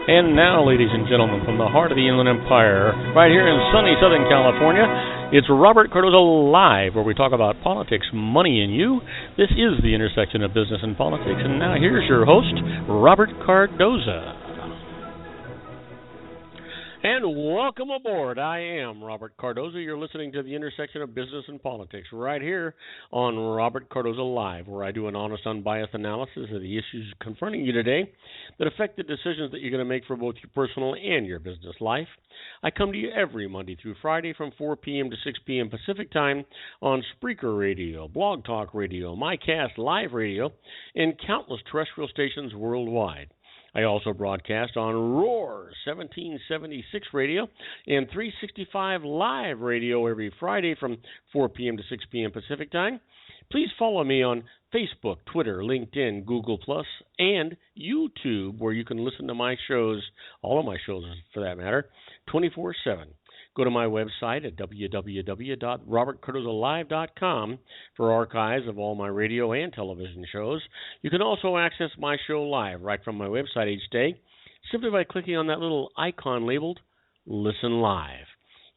And now, ladies and gentlemen, from the heart of the Inland Empire, right here in sunny Southern California, it's Robert Cardoza Live, where we talk about politics, money, and you. This is the intersection of business and politics, and now here's your host, Robert Cardoza. And welcome aboard. I am Robert Cardoza. You're listening to the intersection of business and politics right here on Robert Cardoza Live, where I do an honest, unbiased analysis of the issues confronting you today that affect the decisions that you're going to make for both your personal and your business life. I come to you every Monday through Friday from 4 p.m. to 6 p.m. Pacific Time on Spreaker Radio, Blog Talk Radio, MyCast Live Radio, and countless terrestrial stations worldwide. I also broadcast on Roar 1776 Radio and 365 Live Radio every Friday from 4 p.m. to 6 p.m. Pacific Time. Please follow me on Facebook, Twitter, LinkedIn, Google+, and YouTube, where you can listen to my shows, all of my shows for that matter, 24/7. Go to my website at www.robertcardozalive.com for archives of all my radio and television shows. You can also access my show live right from my website each day simply by clicking on that little icon labeled Listen Live.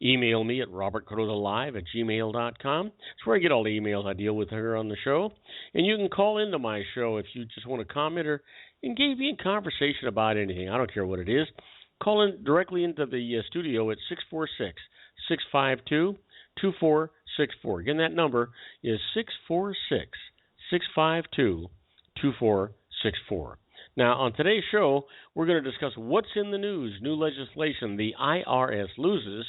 Email me at robertcardozalive@gmail.com. It's where I get all the emails I deal with here on the show. And you can call into my show if you just want to comment or engage me in conversation about anything. I don't care what it is. Call in directly into the studio at 646-652-2464. Again, that number is 646-652-2464. Now, on today's show, we're going to discuss what's in the news, new legislation the IRS loses,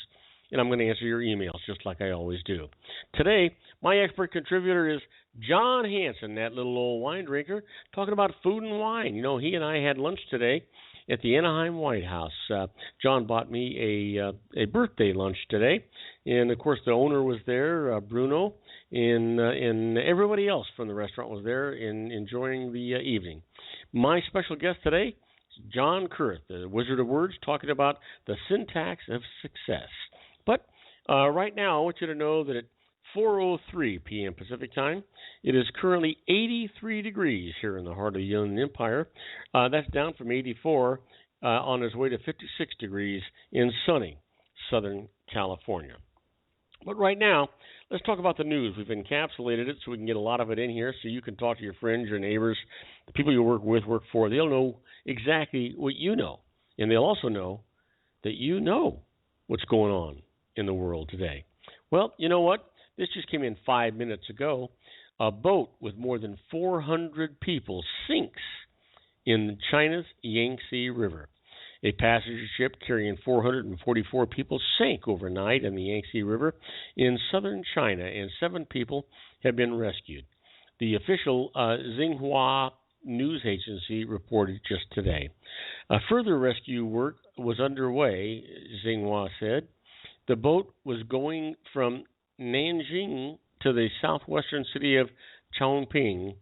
and I'm going to answer your emails just like I always do. Today, my expert contributor is John Hanson, that little old wine drinker, talking about food and wine. You know, he and I had lunch today at the Anaheim White House. John bought me a birthday lunch today, and of course the owner was there, Bruno, and everybody else from the restaurant was there enjoying the evening. My special guest today is John Kurth, the Wizard of Words, talking about the syntax of success. But right now, I want you to know that at 4:03 p.m. Pacific Time, it is currently 83 degrees here in the heart of the Inland Empire. That's down from 84 on its way to 56 degrees in sunny Southern California. But right now, let's talk about the news. We've encapsulated it so we can get a lot of it in here so you can talk to your friends, your neighbors, the people you work with, work for. They'll know exactly what you know, and they'll also know that you know what's going on in the world today. Well, you know what? This just came in 5 minutes ago. A boat with more than 400 people sinks in China's Yangtze River. A passenger ship carrying 444 people sank overnight in the Yangtze River in southern China, and 7 people have been rescued. The official Xinhua news agency reported just today. Further rescue work was underway, Xinhua said. The boat was going from Nanjing to the southwestern city of Chongqing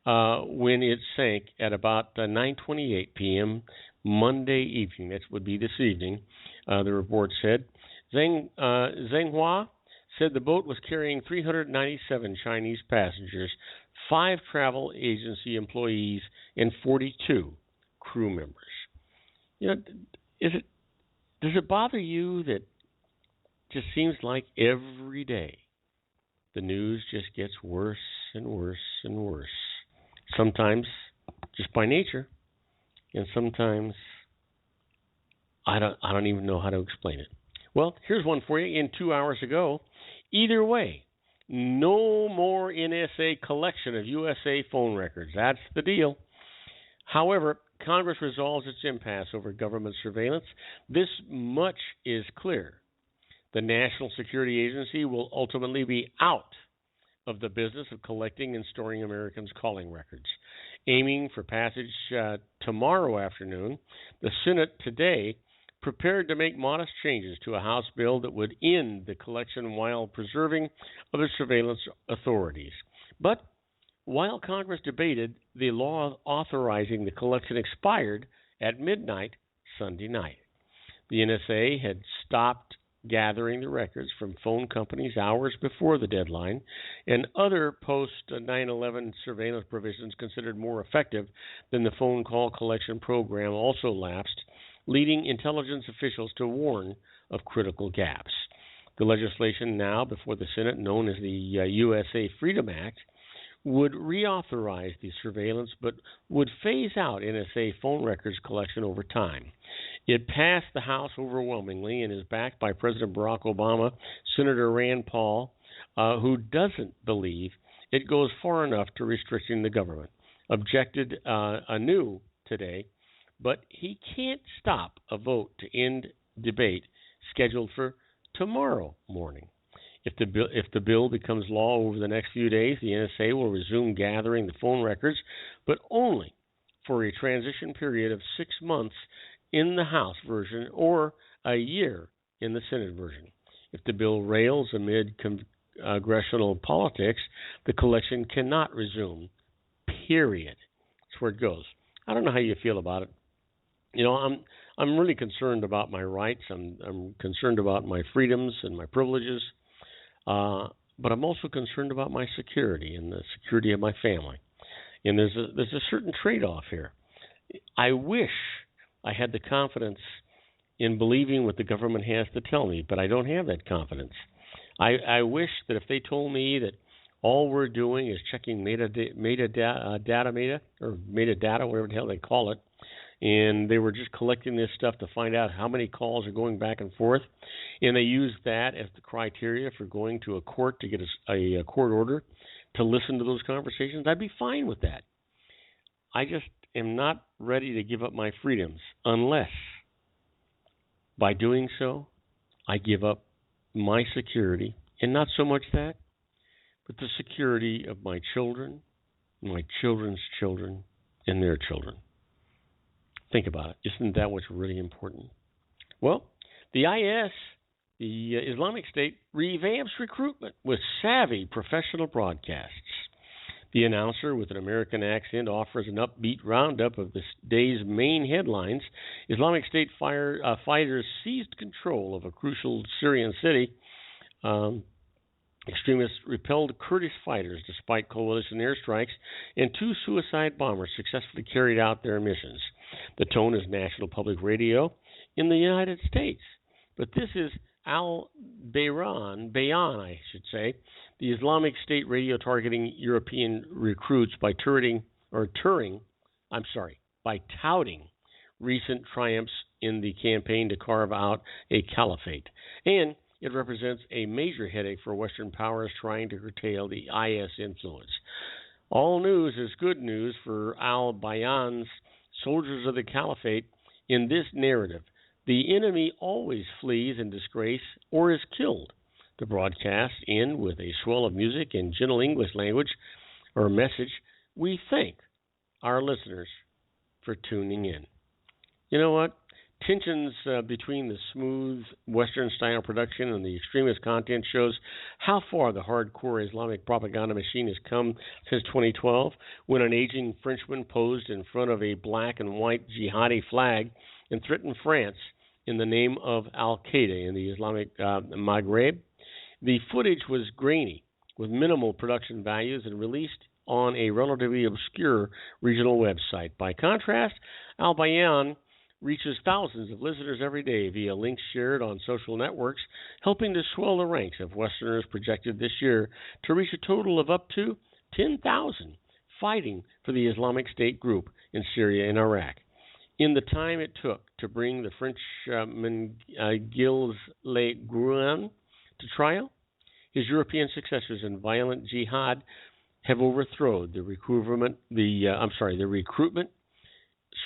when it sank at about 9:28 p.m. Monday evening. That would be this evening, the report said. Xinhua said the boat was carrying 397 Chinese passengers, 5 travel agency employees, and 42 crew members. You know, does it bother you that just seems like every day the news just gets worse and worse and worse. Sometimes just by nature, and sometimes I don't even know how to explain it. Well, here's one for you. In 2 hours ago, either way, no more NSA collection of USA phone records. That's the deal. However, Congress resolves its impasse over government surveillance. This much is clear. The National Security Agency will ultimately be out of the business of collecting and storing Americans' calling records. Aiming for passage tomorrow afternoon, the Senate today prepared to make modest changes to a House bill that would end the collection while preserving other surveillance authorities. But while Congress debated, the law authorizing the collection expired at midnight Sunday night. The NSA had stopped gathering the records from phone companies hours before the deadline, and other post-9/11 surveillance provisions considered more effective than the phone call collection program also lapsed leading intelligence officials to warn of critical gaps. The legislation now before the Senate, known as the USA Freedom Act, would reauthorize the surveillance but would phase out NSA phone records collection over time. It passed the House overwhelmingly and is backed by President Barack Obama, Senator Rand Paul, who doesn't believe it goes far enough to restricting the government, objected anew today, but he can't stop a vote to end debate scheduled for tomorrow morning. If the bill becomes law over the next few days, the NSA will resume gathering the phone records, but only for a transition period of 6 months in the House version or a year in the Senate version. If the bill rails amid congressional politics, the collection cannot resume, period. That's where it goes. I don't know how you feel about it. You know, I'm really concerned about my rights. I'm concerned about my freedoms and my privileges. But I'm also concerned about my security and the security of my family. And there's a certain trade-off here. I wish I had the confidence in believing what the government has to tell me, but I don't have that confidence. I wish that if they told me that all we're doing is checking metadata, whatever the hell they call it, and they were just collecting this stuff to find out how many calls are going back and forth, and they use that as the criteria for going to a court to get a court order to listen to those conversations, I'd be fine with that. I just am not ready to give up my freedoms unless, by doing so, I give up my security, and not so much that, but the security of my children, my children's children, and their children. Think about it. Isn't that what's really important? Well, the IS, the Islamic State, revamps recruitment with savvy professional broadcasts. The announcer with an American accent offers an upbeat roundup of this day's main headlines. Islamic State fighters seized control of a crucial Syrian city. Extremists repelled Kurdish fighters despite coalition airstrikes, and 2 suicide bombers successfully carried out their missions. The tone is National Public Radio in the United States. But this is Bayan, the Islamic State radio targeting European recruits by touting recent triumphs in the campaign to carve out a caliphate. And it represents a major headache for Western powers trying to curtail the IS influence. All news is good news for al-Bayan's soldiers of the caliphate. In this narrative, the enemy always flees in disgrace or is killed. The broadcasts end with a swell of music and gentle English language or message. We thank our listeners for tuning in. You know what? Tensions between the smooth Western-style production and the extremist content shows how far the hardcore Islamic propaganda machine has come since 2012, when an aging Frenchman posed in front of a black and white jihadi flag and threatened France in the name of Al-Qaeda in the Islamic Maghreb. The footage was grainy, with minimal production values, and released on a relatively obscure regional website. By contrast, Al-Bayan reaches thousands of listeners every day via links shared on social networks, helping to swell the ranks of Westerners projected this year to reach a total of up to 10,000 fighting for the Islamic State group in Syria and Iraq. In the time it took to bring the Frenchman Gilles Le Gruen to trial, his European successors in violent jihad have overthrown the recruitment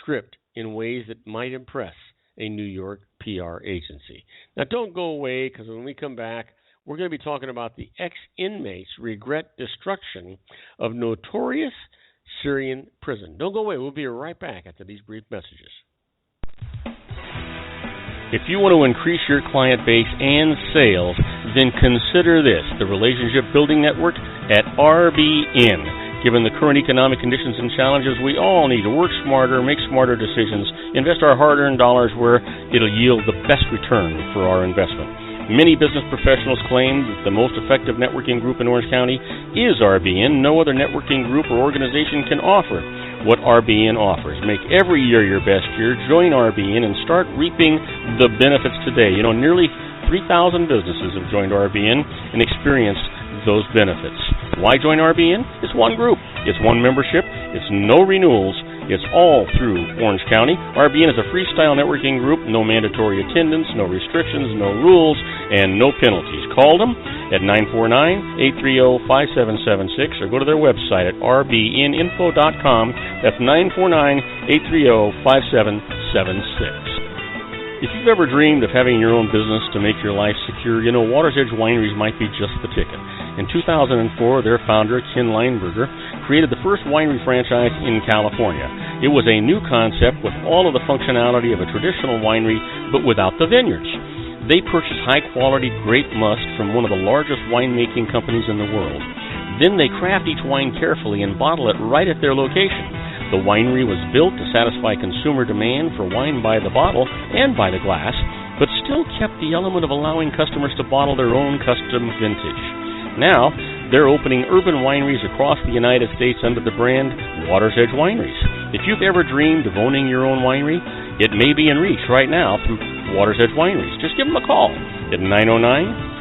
script in ways that might impress a New York PR agency. Now, don't go away, because when we come back, we're going to be talking about the ex-inmates' regret destruction of notorious Syrian prison. Don't go away. We'll be right back after these brief messages. If you want to increase your client base and sales, then consider this, the Relationship Building Network at RBN. Given the current economic conditions and challenges, we all need to work smarter, make smarter decisions, invest our hard-earned dollars where it'll yield the best return for our investment. Many business professionals claim that the most effective networking group in Orange County is RBN. No other networking group or organization can offer what RBN offers. Make every year your best year. Join RBN and start reaping the benefits today. You know, nearly 3,000 businesses have joined RBN and experienced those benefits. Why join RBN? It's one group. It's one membership. It's no renewals. It's all through Orange County. RBN is a freestyle networking group, no mandatory attendance, no restrictions, no rules, and no penalties. Call them at 949-830-5776 or go to their website at rbninfo.com. That's 949-830-5776. If you've ever dreamed of having your own business to make your life secure, you know Water's Edge Wineries might be just the ticket. In 2004, their founder, Ken Leinberger, created the first winery franchise in California. It was a new concept with all of the functionality of a traditional winery, but without the vineyards. They purchased high-quality grape must from one of the largest winemaking companies in the world. Then they craft each wine carefully and bottle it right at their location. The winery was built to satisfy consumer demand for wine by the bottle and by the glass, but still kept the element of allowing customers to bottle their own custom vintage. Now, they're opening urban wineries across the United States under the brand Water's Edge Wineries. If you've ever dreamed of owning your own winery, it may be in reach right now through Water's Edge Wineries. Just give them a call at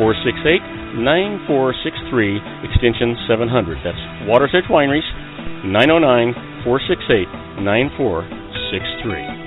909-468-9463, extension 700. That's Water's Edge Wineries, 909-468-9463.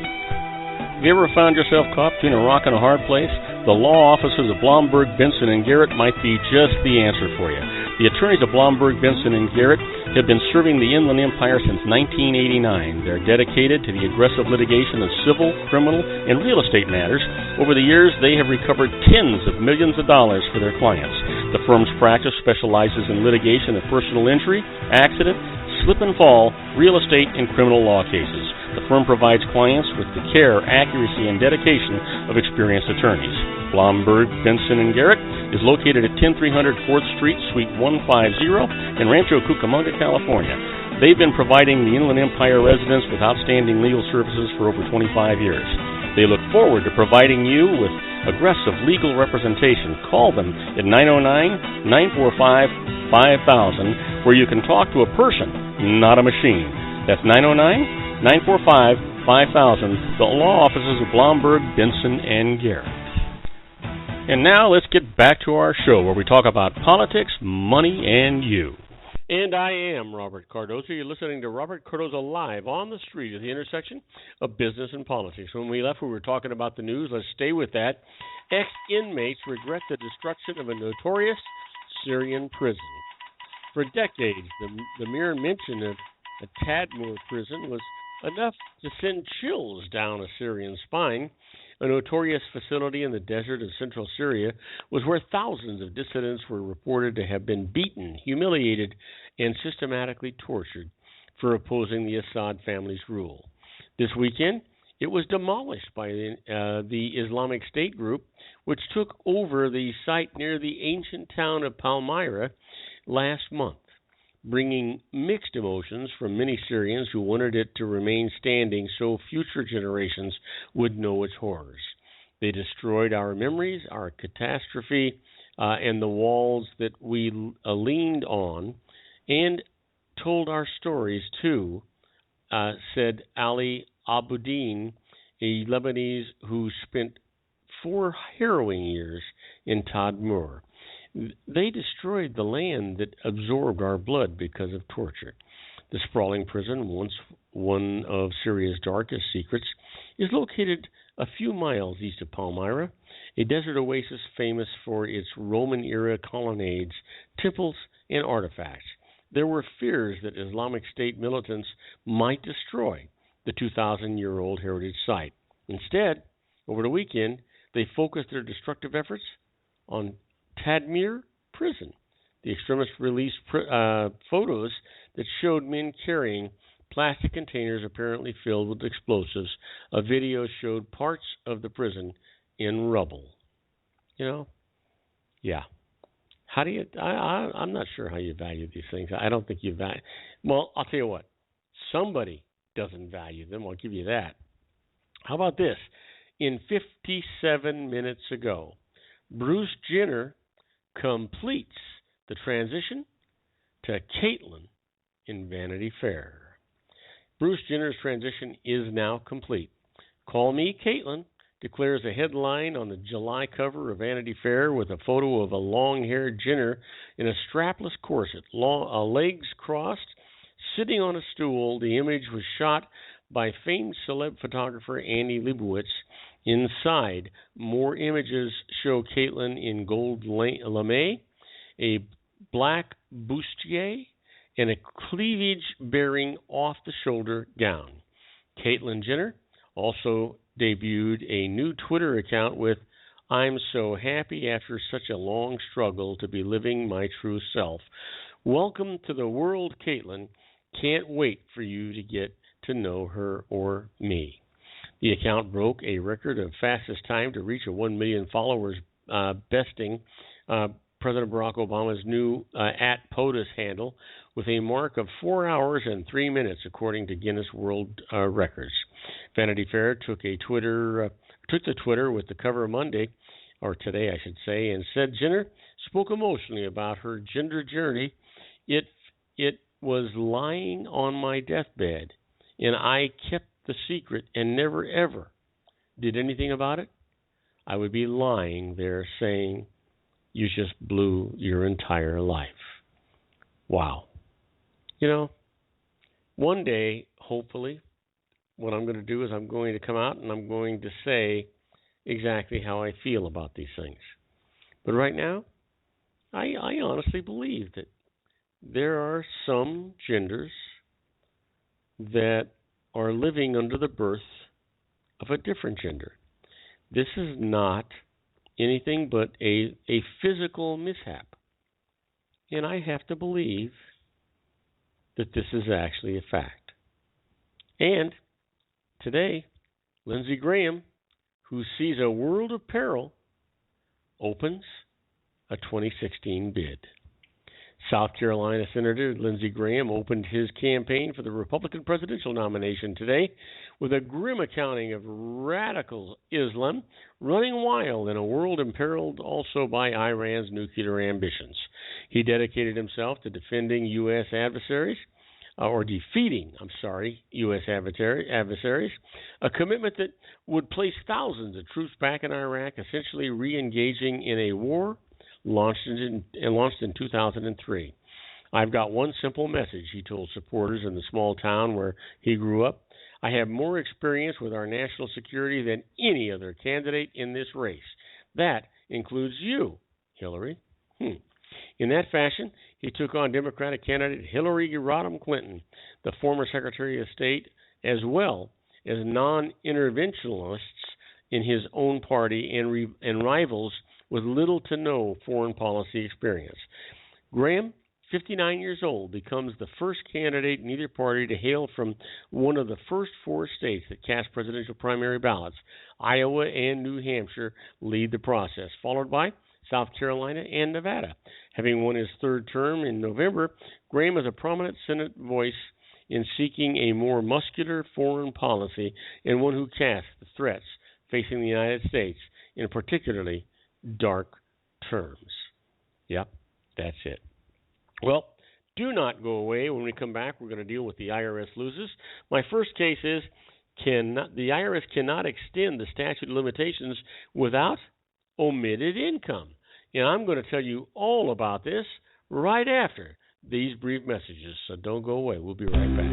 Have you ever found yourself caught between a rock and a hard place? The law offices of Blomberg, Benson, and Garrett might be just the answer for you. The attorneys of Blomberg, Benson, and Garrett have been serving the Inland Empire since 1989. They're dedicated to the aggressive litigation of civil, criminal, and real estate matters. Over the years, they have recovered tens of millions of dollars for their clients. The firm's practice specializes in litigation of personal injury, accident, slip and fall, real estate, and criminal law cases. The firm provides clients with the care, accuracy, and dedication of experienced attorneys. Blomberg, Benson, and Garrett is located at 10300 4th Street, Suite 150 in Rancho Cucamonga, California. They've been providing the Inland Empire residents with outstanding legal services for over 25 years. They look forward to providing you with aggressive legal representation. Call them at 909-945-5000, where you can talk to a person, not a machine. That's 909-945-5000, the law offices of Blomberg, Benson, and Garrett. And now let's get back to our show where we talk about politics, money, and you. And I am Robert Cardoza. You're listening to Robert Cardoza Live on the street at the intersection of business and politics. When we left, we were talking about the news. Let's stay with that. Ex-inmates regret the destruction of a notorious Syrian prison. For decades, the mere mention of a Tadmor prison was enough to send chills down a Syrian spine. A notorious facility in the desert of central Syria was where thousands of dissidents were reported to have been beaten, humiliated, and systematically tortured for opposing the Assad family's rule. This weekend, it was demolished by the Islamic State group, which took over the site near the ancient town of Palmyra last month, bringing mixed emotions from many Syrians who wanted it to remain standing so future generations would know its horrors. They destroyed our memories, our catastrophe, and the walls that we leaned on, and told our stories too, said Ali Abuddin, a Lebanese who spent 4 harrowing years in Tadmor. They destroyed the land that absorbed our blood because of torture. The sprawling prison, once one of Syria's darkest secrets, is located a few miles east of Palmyra, a desert oasis famous for its Roman-era colonnades, temples, and artifacts. There were fears that Islamic State militants might destroy the 2,000-year-old heritage site. Instead, over the weekend, they focused their destructive efforts on Tadmor prison. The extremists released photos that showed men carrying plastic containers apparently filled with explosives. A video showed parts of the prison in rubble. You know, yeah. How do you? I'm not sure how you value these things. I don't think you value. Well, I'll tell you what. Somebody doesn't value them. I'll give you that. How about this? In 57 minutes ago, Bruce Jenner completes the transition to Caitlyn in Vanity Fair. Bruce Jenner's transition is now complete. Call Me Caitlyn declares a headline on the July cover of Vanity Fair with a photo of a long-haired Jenner in a strapless corset, legs crossed, sitting on a stool. The image was shot by famed celeb photographer Andy Leibovitz. Inside, more images show Caitlyn in gold lame, a black bustier, and a cleavage-bearing off-the-shoulder gown. Caitlyn Jenner also debuted a new Twitter account with, "I'm so happy after such a long struggle to be living my true self. Welcome to the world, Caitlyn. Can't wait for you to get to know her or me." The account broke a record of fastest time to reach a 1 million followers, besting President Barack Obama's new @POTUS handle with a mark of 4 hours and 3 minutes, according to Guinness World Records. Vanity Fair took to Twitter with the cover Monday, or today I should say, and said Jenner spoke emotionally about her gender journey. It was lying on my deathbed, and I kept the secret and never ever did anything about it. I would be lying there saying, you just blew your entire life. Wow. You know, one day, hopefully, what I'm going to do is I'm going to come out and I'm going to say exactly how I feel about these things. But right now, I honestly believe that there are some genders that are living under the birth of a different gender. This is not anything but a physical mishap. And I have to believe that this is actually a fact. And today, Lindsey Graham, who sees a world of peril, opens a 2016 bid. South Carolina Senator Lindsey Graham opened his campaign for the Republican presidential nomination today with a grim accounting of radical Islam running wild in a world imperiled also by Iran's nuclear ambitions. He dedicated himself to defending U.S. adversaries, U.S. adversaries, a commitment that would place thousands of troops back in Iraq, essentially re-engaging in a war launched in 2003. I've got one simple message, he told supporters in the small town where he grew up. I have more experience with our national security than any other candidate in this race. That includes you, Hillary. In that fashion, he took on Democratic candidate Hillary Rodham Clinton, the former Secretary of State, as well as non-interventionalists in his own party and rivals with little to no foreign policy experience. Graham, 59 years old, becomes the first candidate in either party to hail from one of the first 4 states that cast presidential primary ballots. Iowa and New Hampshire lead the process, followed by South Carolina and Nevada. Having won his 3rd term in November, Graham is a prominent Senate voice in seeking a more muscular foreign policy and one who casts the threats facing the United States in particularly dark terms. Yep, that's it. Well, do not go away. When we come back, we're going to deal with the IRS loses. My first case is the IRS cannot extend the statute of limitations without omitted income. And I'm going to tell you all about this right after these brief messages. So don't go away. We'll be right back.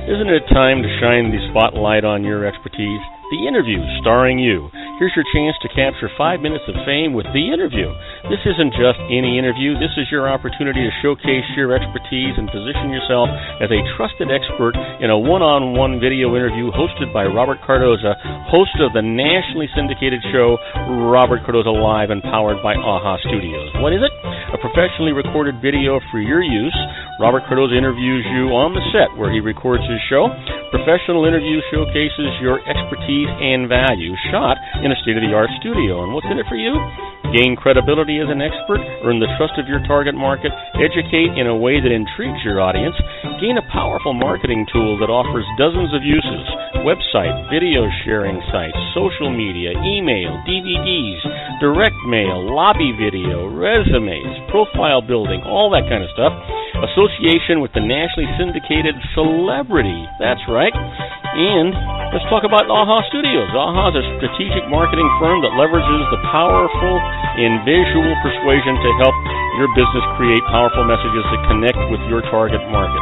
Isn't it time to shine the spotlight on your expertise? The Interview, starring you. Here's your chance to capture 5 minutes of fame with The Interview. This isn't just any interview. This is your opportunity to showcase your expertise and position yourself as a trusted expert in a one-on-one video interview hosted by Robert Cardoza, host of the nationally syndicated show Robert Cardoza Live and powered by AHA Studios. What is it? A professionally recorded video for your use. Robert Cardoza interviews you on the set where he records his show. Professional interview showcases your expertise and value, shot in a state-of-the-art studio. And what's in it for you? Gain credibility as an expert, earn the trust of your target market, educate in a way that intrigues your audience, gain a powerful marketing tool that offers dozens of uses, website, video sharing sites, social media, email, DVDs, direct mail, lobby video, resumes, profile building, all that kind of stuff. association with the nationally syndicated Celebrity. That's right. And let's talk about AHA Studios. AHA is a strategic marketing firm that leverages the powerful and visual persuasion to help your business create powerful messages that connect with your target market.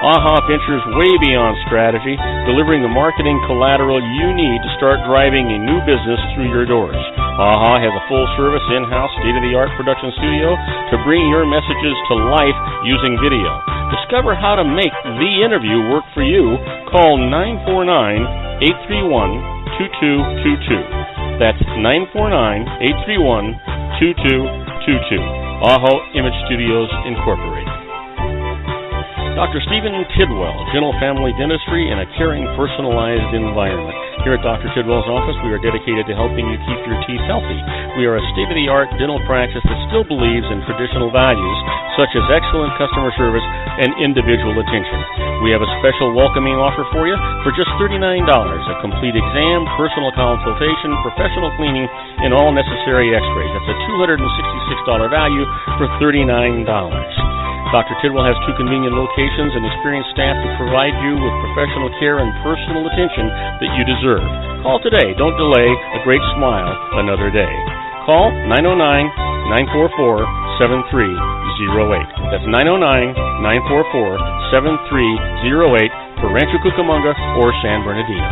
AHA ventures way beyond strategy, delivering the marketing collateral you need to start driving a new business through your doors. AHA has a full-service, in-house, state-of-the-art production studio to bring your messages to life using video. Discover how to make the interview work for you. Call 949-831-2222. That's 949-831-2222. AHA Image Studios, Incorporated. Dr. Stephen Tidwell, Gentle Family Dentistry and a Caring Personalized Environment. Here at Dr. Tidwell's office, we are dedicated to helping you keep your teeth healthy. We are a state-of-the-art dental practice that still believes in traditional values, such as excellent customer service and individual attention. We have a special welcoming offer for you for just $39, a complete exam, personal consultation, professional cleaning, and all necessary x-rays. That's a $266 value for $39. Dr. Tidwell has 2 convenient locations and experienced staff to provide you with professional care and personal attention that you deserve. Call today. Don't delay a great smile another day. Call 909-944-7308. That's 909-944-7308 for Rancho Cucamonga or San Bernardino.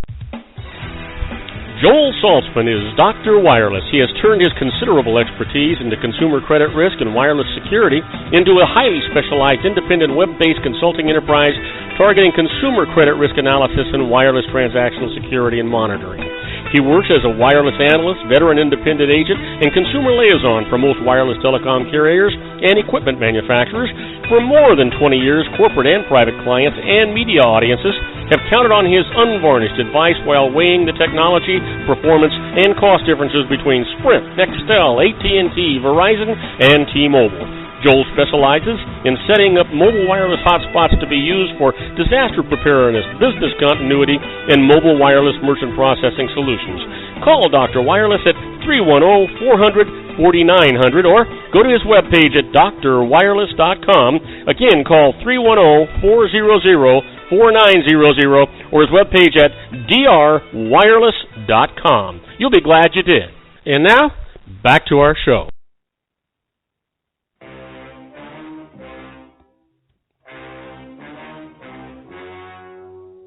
Joel Saltzman is Dr. Wireless. He has turned his considerable expertise into consumer credit risk and wireless security into a highly specialized independent web-based consulting enterprise targeting consumer credit risk analysis and wireless transactional security and monitoring. He works as a wireless analyst, veteran independent agent, and consumer liaison for most wireless telecom carriers and equipment manufacturers. For more than 20 years, corporate and private clients and media audiences have counted on his unvarnished advice while weighing the technology, performance, and cost differences between Sprint, Nextel, AT&T, Verizon, and T-Mobile. Joel specializes in setting up mobile wireless hotspots to be used for disaster preparedness, business continuity, and mobile wireless merchant processing solutions. Call Dr. Wireless at 310-400-4900 or go to his webpage at drwireless.com. Again, call 310-400-4900 or his webpage at drwireless.com. You'll be glad you did. And now, back to our show.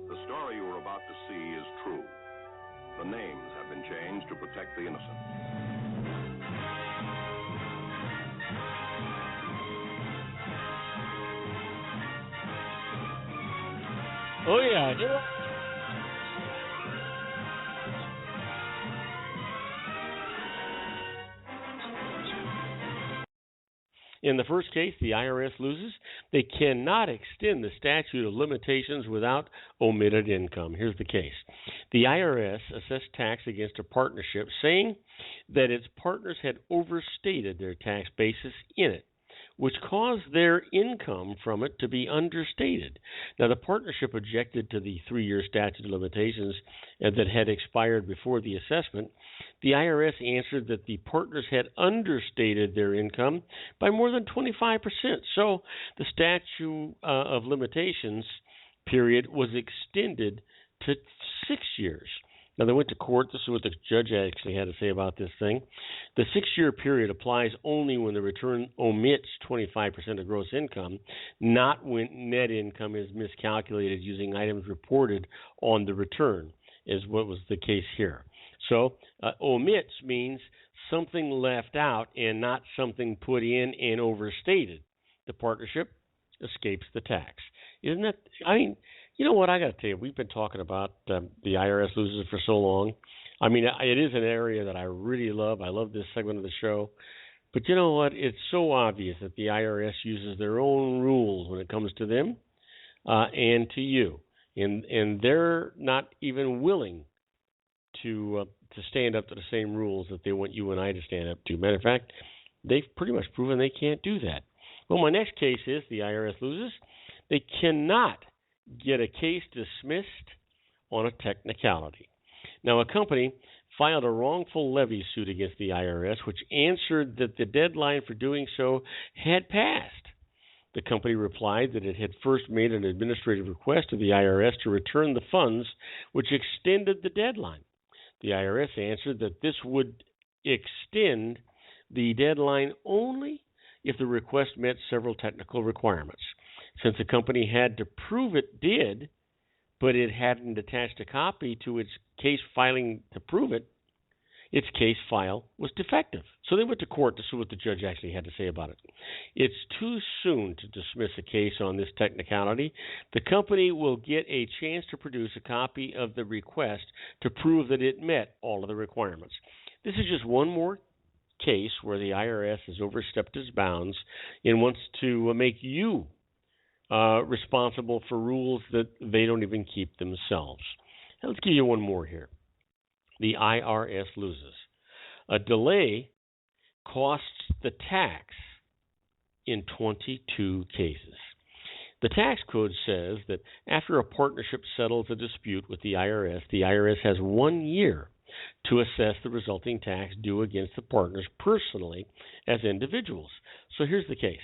The story you are about to see is true. The names have been changed to protect the innocent. Oh, yeah. In the first case, the IRS loses. They cannot extend the statute of limitations without omitted income. Here's the case. The IRS assessed tax against a partnership, saying that its partners had overstated their tax basis in it, which caused their income from it to be understated. Now, the partnership objected to the 3-year statute of limitations that had expired before the assessment. The IRS answered that the partners had understated their income by more than 25%. So the statute of limitations period was extended to 6 years. Now, they went to court. This is what the judge actually had to say about this thing. The 6-year period applies only when the return omits 25% of gross income, not when net income is miscalculated using items reported on the return, is what was the case here. So, omits means something left out and not something put in and overstated. The partnership escapes the tax. Isn't that, I mean, you know what, I got to tell you, we've been talking about the IRS loses for so long. I mean, it is an area that I really love. I love this segment of the show. But you know what? It's so obvious that the IRS uses their own rules when it comes to them and to you. And they're not even willing to stand up to the same rules that they want you and I to stand up to. Matter of fact, they've pretty much proven they can't do that. Well, my next case is the IRS loses. They cannot get a case dismissed on a technicality. Now, a company filed a wrongful levy suit against the IRS, which answered that the deadline for doing so had passed. The company replied that it had first made an administrative request to the IRS to return the funds, which extended the deadline. The IRS answered that this would extend the deadline only if the request met several technical requirements. Since the company had to prove it did, but it hadn't attached a copy to its case filing to prove it, its case file was defective. So they went to court to see what the judge actually had to say about it. It's too soon to dismiss a case on this technicality. The company will get a chance to produce a copy of the request to prove that it met all of the requirements. This is just one more case where the IRS has overstepped its bounds and wants to make you responsible for rules that they don't even keep themselves. Now, let's give you one more here. The IRS loses. A delay costs the tax in 22 cases. The tax code says that after a partnership settles a dispute with the IRS has 1 year to assess the resulting tax due against the partners personally as individuals. So here's the case.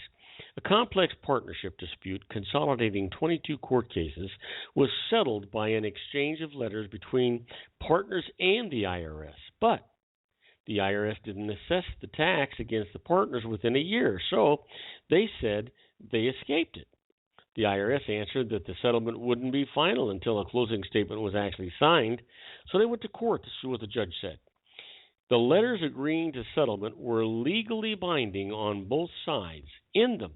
A complex partnership dispute consolidating 22 court cases was settled by an exchange of letters between partners and the IRS. But the IRS didn't assess the tax against the partners within a year, so they said they escaped it. The IRS answered that the settlement wouldn't be final until a closing statement was actually signed, so they went to court to see what the judge said. The letters agreeing to settlement were legally binding on both sides. In them,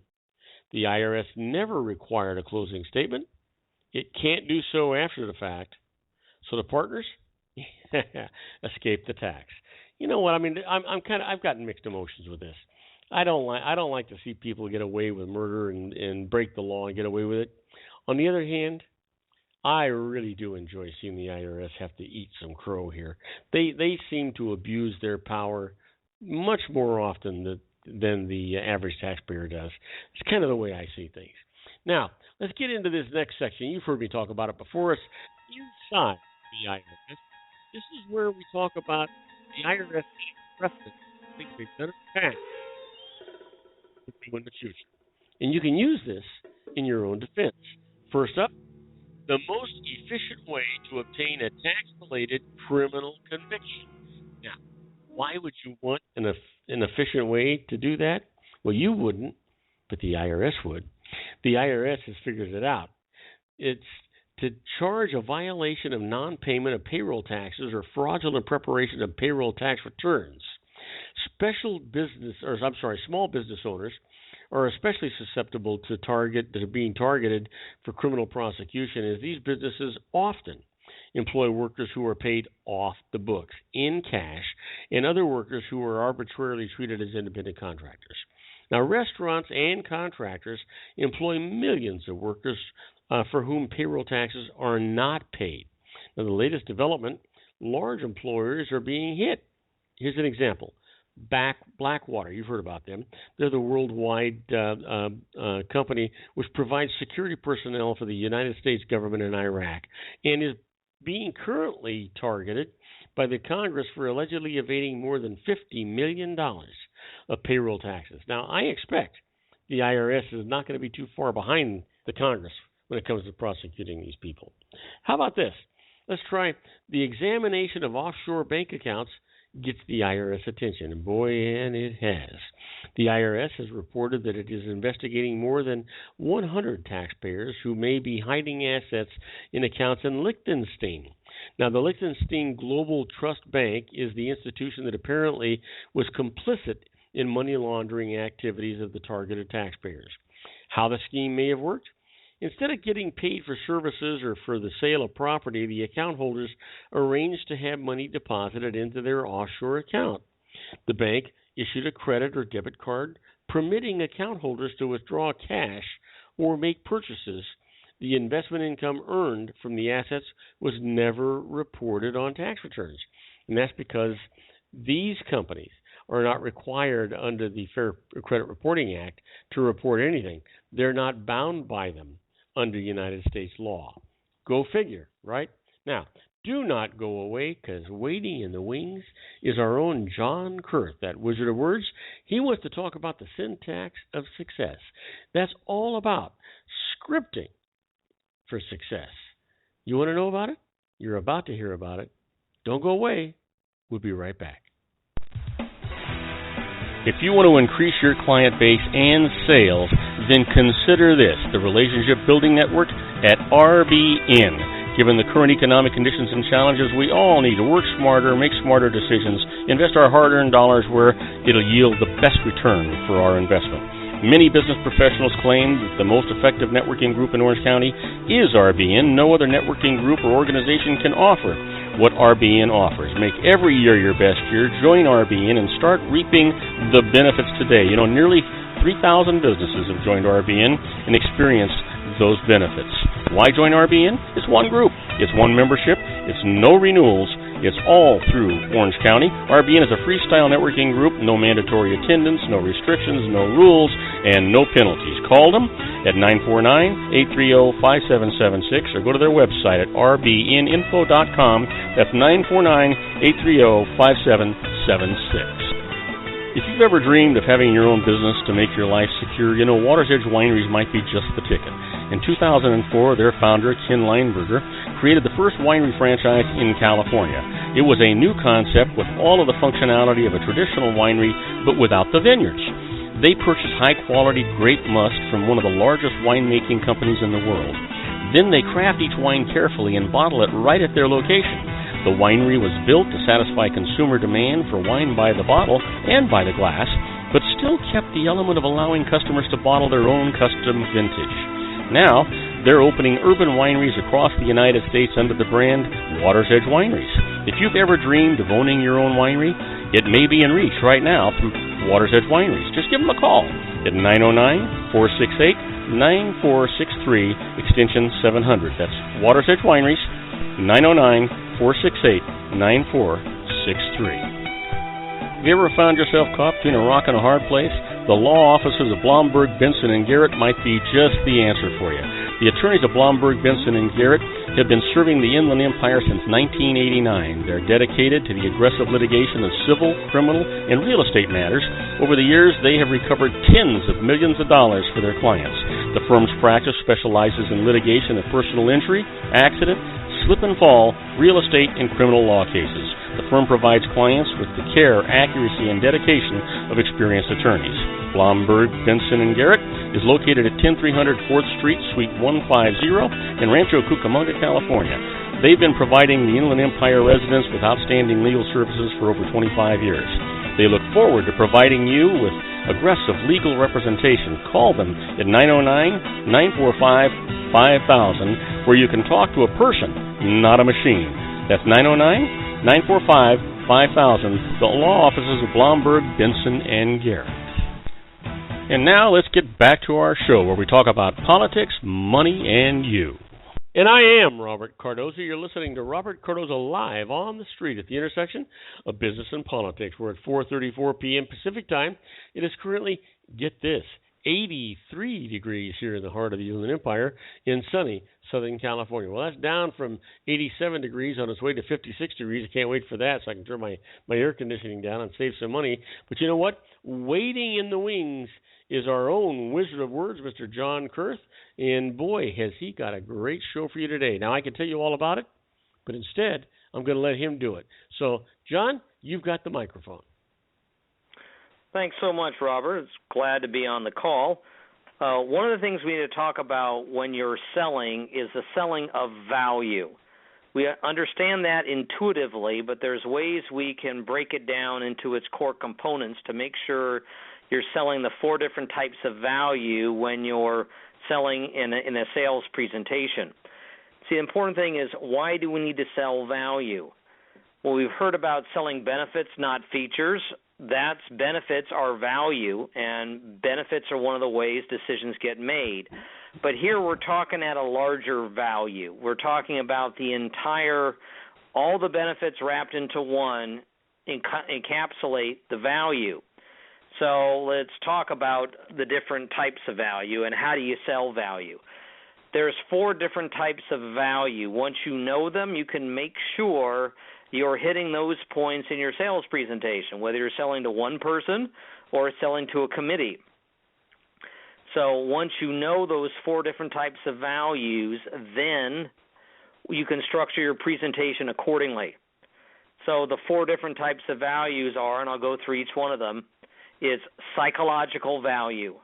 the IRS never required a closing statement. It can't do so after the fact. So the partners escaped the tax. You know what? I mean, I've gotten mixed emotions with this. I don't like to see people get away with murder and break the law and get away with it. On the other hand, I really do enjoy seeing the IRS have to eat some crow here. They seem to abuse their power much more often than the average taxpayer does. It's kind of the way I see things. Now, let's get into this next section. You've heard me talk about it before. It's inside the IRS. This is where we talk about the IRS precedent, things they've done in the past, in the future. And you can use this in your own defense. First up, the most efficient way to obtain a tax-related criminal conviction. Now, why would you want an efficient way to do that? Well, you wouldn't, but the IRS would. The IRS has figured it out. It's to charge a violation of non-payment of payroll taxes or fraudulent preparation of payroll tax returns. Small business owners are especially susceptible to being targeted for criminal prosecution, as these businesses often employ workers who are paid off the books in cash and other workers who are arbitrarily treated as independent contractors. Now, restaurants and contractors employ millions of workers for whom payroll taxes are not paid. Now, the latest development, large employers are being hit. Here's an example. Blackwater, you've heard about them. They're the worldwide company which provides security personnel for the United States government in Iraq and is being currently targeted by the Congress for allegedly evading more than $50 million of payroll taxes. Now, I expect the IRS is not going to be too far behind the Congress when it comes to prosecuting these people. How about this? Let's try the examination of offshore bank accounts gets the IRS attention, and boy, and it has. The IRS has reported that it is investigating more than 100 taxpayers who may be hiding assets in accounts in Liechtenstein. Now, the Liechtenstein Global Trust Bank is the institution that apparently was complicit in money laundering activities of the targeted taxpayers. How the scheme may have worked? Instead of getting paid for services or for the sale of property, the account holders arranged to have money deposited into their offshore account. The bank issued a credit or debit card permitting account holders to withdraw cash or make purchases. The investment income earned from the assets was never reported on tax returns. And that's because these companies are not required under the Fair Credit Reporting Act to report anything. They're not bound by them under United States law. Go figure, right? Now, do not go away, because waiting in the wings is our own John Kurth, that Wizard of Words. He wants to talk about the syntax of success. That's all about scripting for success. You want to know about it? You're about to hear about it. Don't go away. We'll be right back. If you want to increase your client base and sales, then consider this, the Relationship Building Network at RBN. Given the current economic conditions and challenges, we all need to work smarter, make smarter decisions, invest our hard-earned dollars where it'll yield the best return for our investment. Many business professionals claim that the most effective networking group in Orange County is RBN. No other networking group or organization can offer what RBN offers. Make every year your best year. Join RBN and start reaping the benefits today. You know, nearly 3,000 businesses have joined RBN and experienced those benefits. Why join RBN? It's one group. It's one membership. It's no renewals. It's all through Orange County. RBN is a freestyle networking group, no mandatory attendance, no restrictions, no rules, and no penalties. Call them at 949-830-5776 or go to their website at rbninfo.com. That's 949-830-5776. If you've ever dreamed of having your own business to make your life secure, you know Water's Edge Wineries might be just the ticket. In 2004, their founder, Ken Leinberger, created the first winery franchise in California. It was a new concept with all of the functionality of a traditional winery, but without the vineyards. They purchased high-quality grape must from one of the largest winemaking companies in the world. Then they craft each wine carefully and bottle it right at their location. The winery was built to satisfy consumer demand for wine by the bottle and by the glass, but still kept the element of allowing customers to bottle their own custom vintage. Now, they're opening urban wineries across the United States under the brand Water's Edge Wineries. If you've ever dreamed of owning your own winery, it may be in reach right now through Water's Edge Wineries. Just give them a call at 909-468-9463, extension 700. That's Water's Edge Wineries, 909-468-9463. Have you ever found yourself caught between a rock and a hard place? The law offices of Blomberg, Benson, and Garrett might be just the answer for you. The attorneys of Blomberg, Benson, and Garrett have been serving the Inland Empire since 1989. They're dedicated to the aggressive litigation of civil, criminal, and real estate matters. Over the years, they have recovered tens of millions of dollars for their clients. The firm's practice specializes in litigation of personal injury, accident, slip and fall, real estate, and criminal law cases. The firm provides clients with the care, accuracy, and dedication of experienced attorneys. Blomberg, Benson, and Garrett is located at 10300 4th Street, Suite 150 in Rancho Cucamonga, California. They've been providing the Inland Empire residents with outstanding legal services for over 25 years. They look forward to providing you with aggressive legal representation. Call them at 909-945-5000, where you can talk to a person, not a machine. That's 909-945-5000, the law offices of Blomberg, Benson, and Garrett. And now let's get back to our show where we talk about politics, money, and you. And I am Robert Cardoza. You're listening to Robert Cardoza live on the street at the intersection of business and politics. We're at 4:34 p.m. Pacific time. It is currently, get this, 83 degrees here in the heart of the Inland Empire in sunny Southern California. Well, that's down from 87 degrees on its way to 56 degrees. I can't wait for that so I can turn my air conditioning down and save some money. But you know what? Waiting in the wings is our own Wizard of Words, Mr. John Kurth. And boy, has he got a great show for you today. Now, I can tell you all about it, but instead, I'm going to let him do it. So, John, you've got the microphone. Thanks so much, Robert. It's glad to be on the call. One of the things we need to talk about when you're selling is the selling of value. We understand that intuitively, but there's ways we can break it down into its core components to make sure you're selling the 4 different types of value when you're selling in a sales presentation. See, the important thing is, why do we need to sell value? Well, we've heard about selling benefits, not features. That's benefits are value, and benefits are one of the ways decisions get made. But here we're talking at a larger value. We're talking about the entire, all the benefits wrapped into one encapsulate the value. So let's talk about the different types of value and how do you sell value. there's 4 different types of value. Once you know them, you can make sure you're hitting those points in your sales presentation, whether you're selling to one person or selling to a committee. So once you know those 4 different types of values, then you can structure your presentation accordingly. So the 4 different types of values are, and I'll go through each one of them, is psychological value,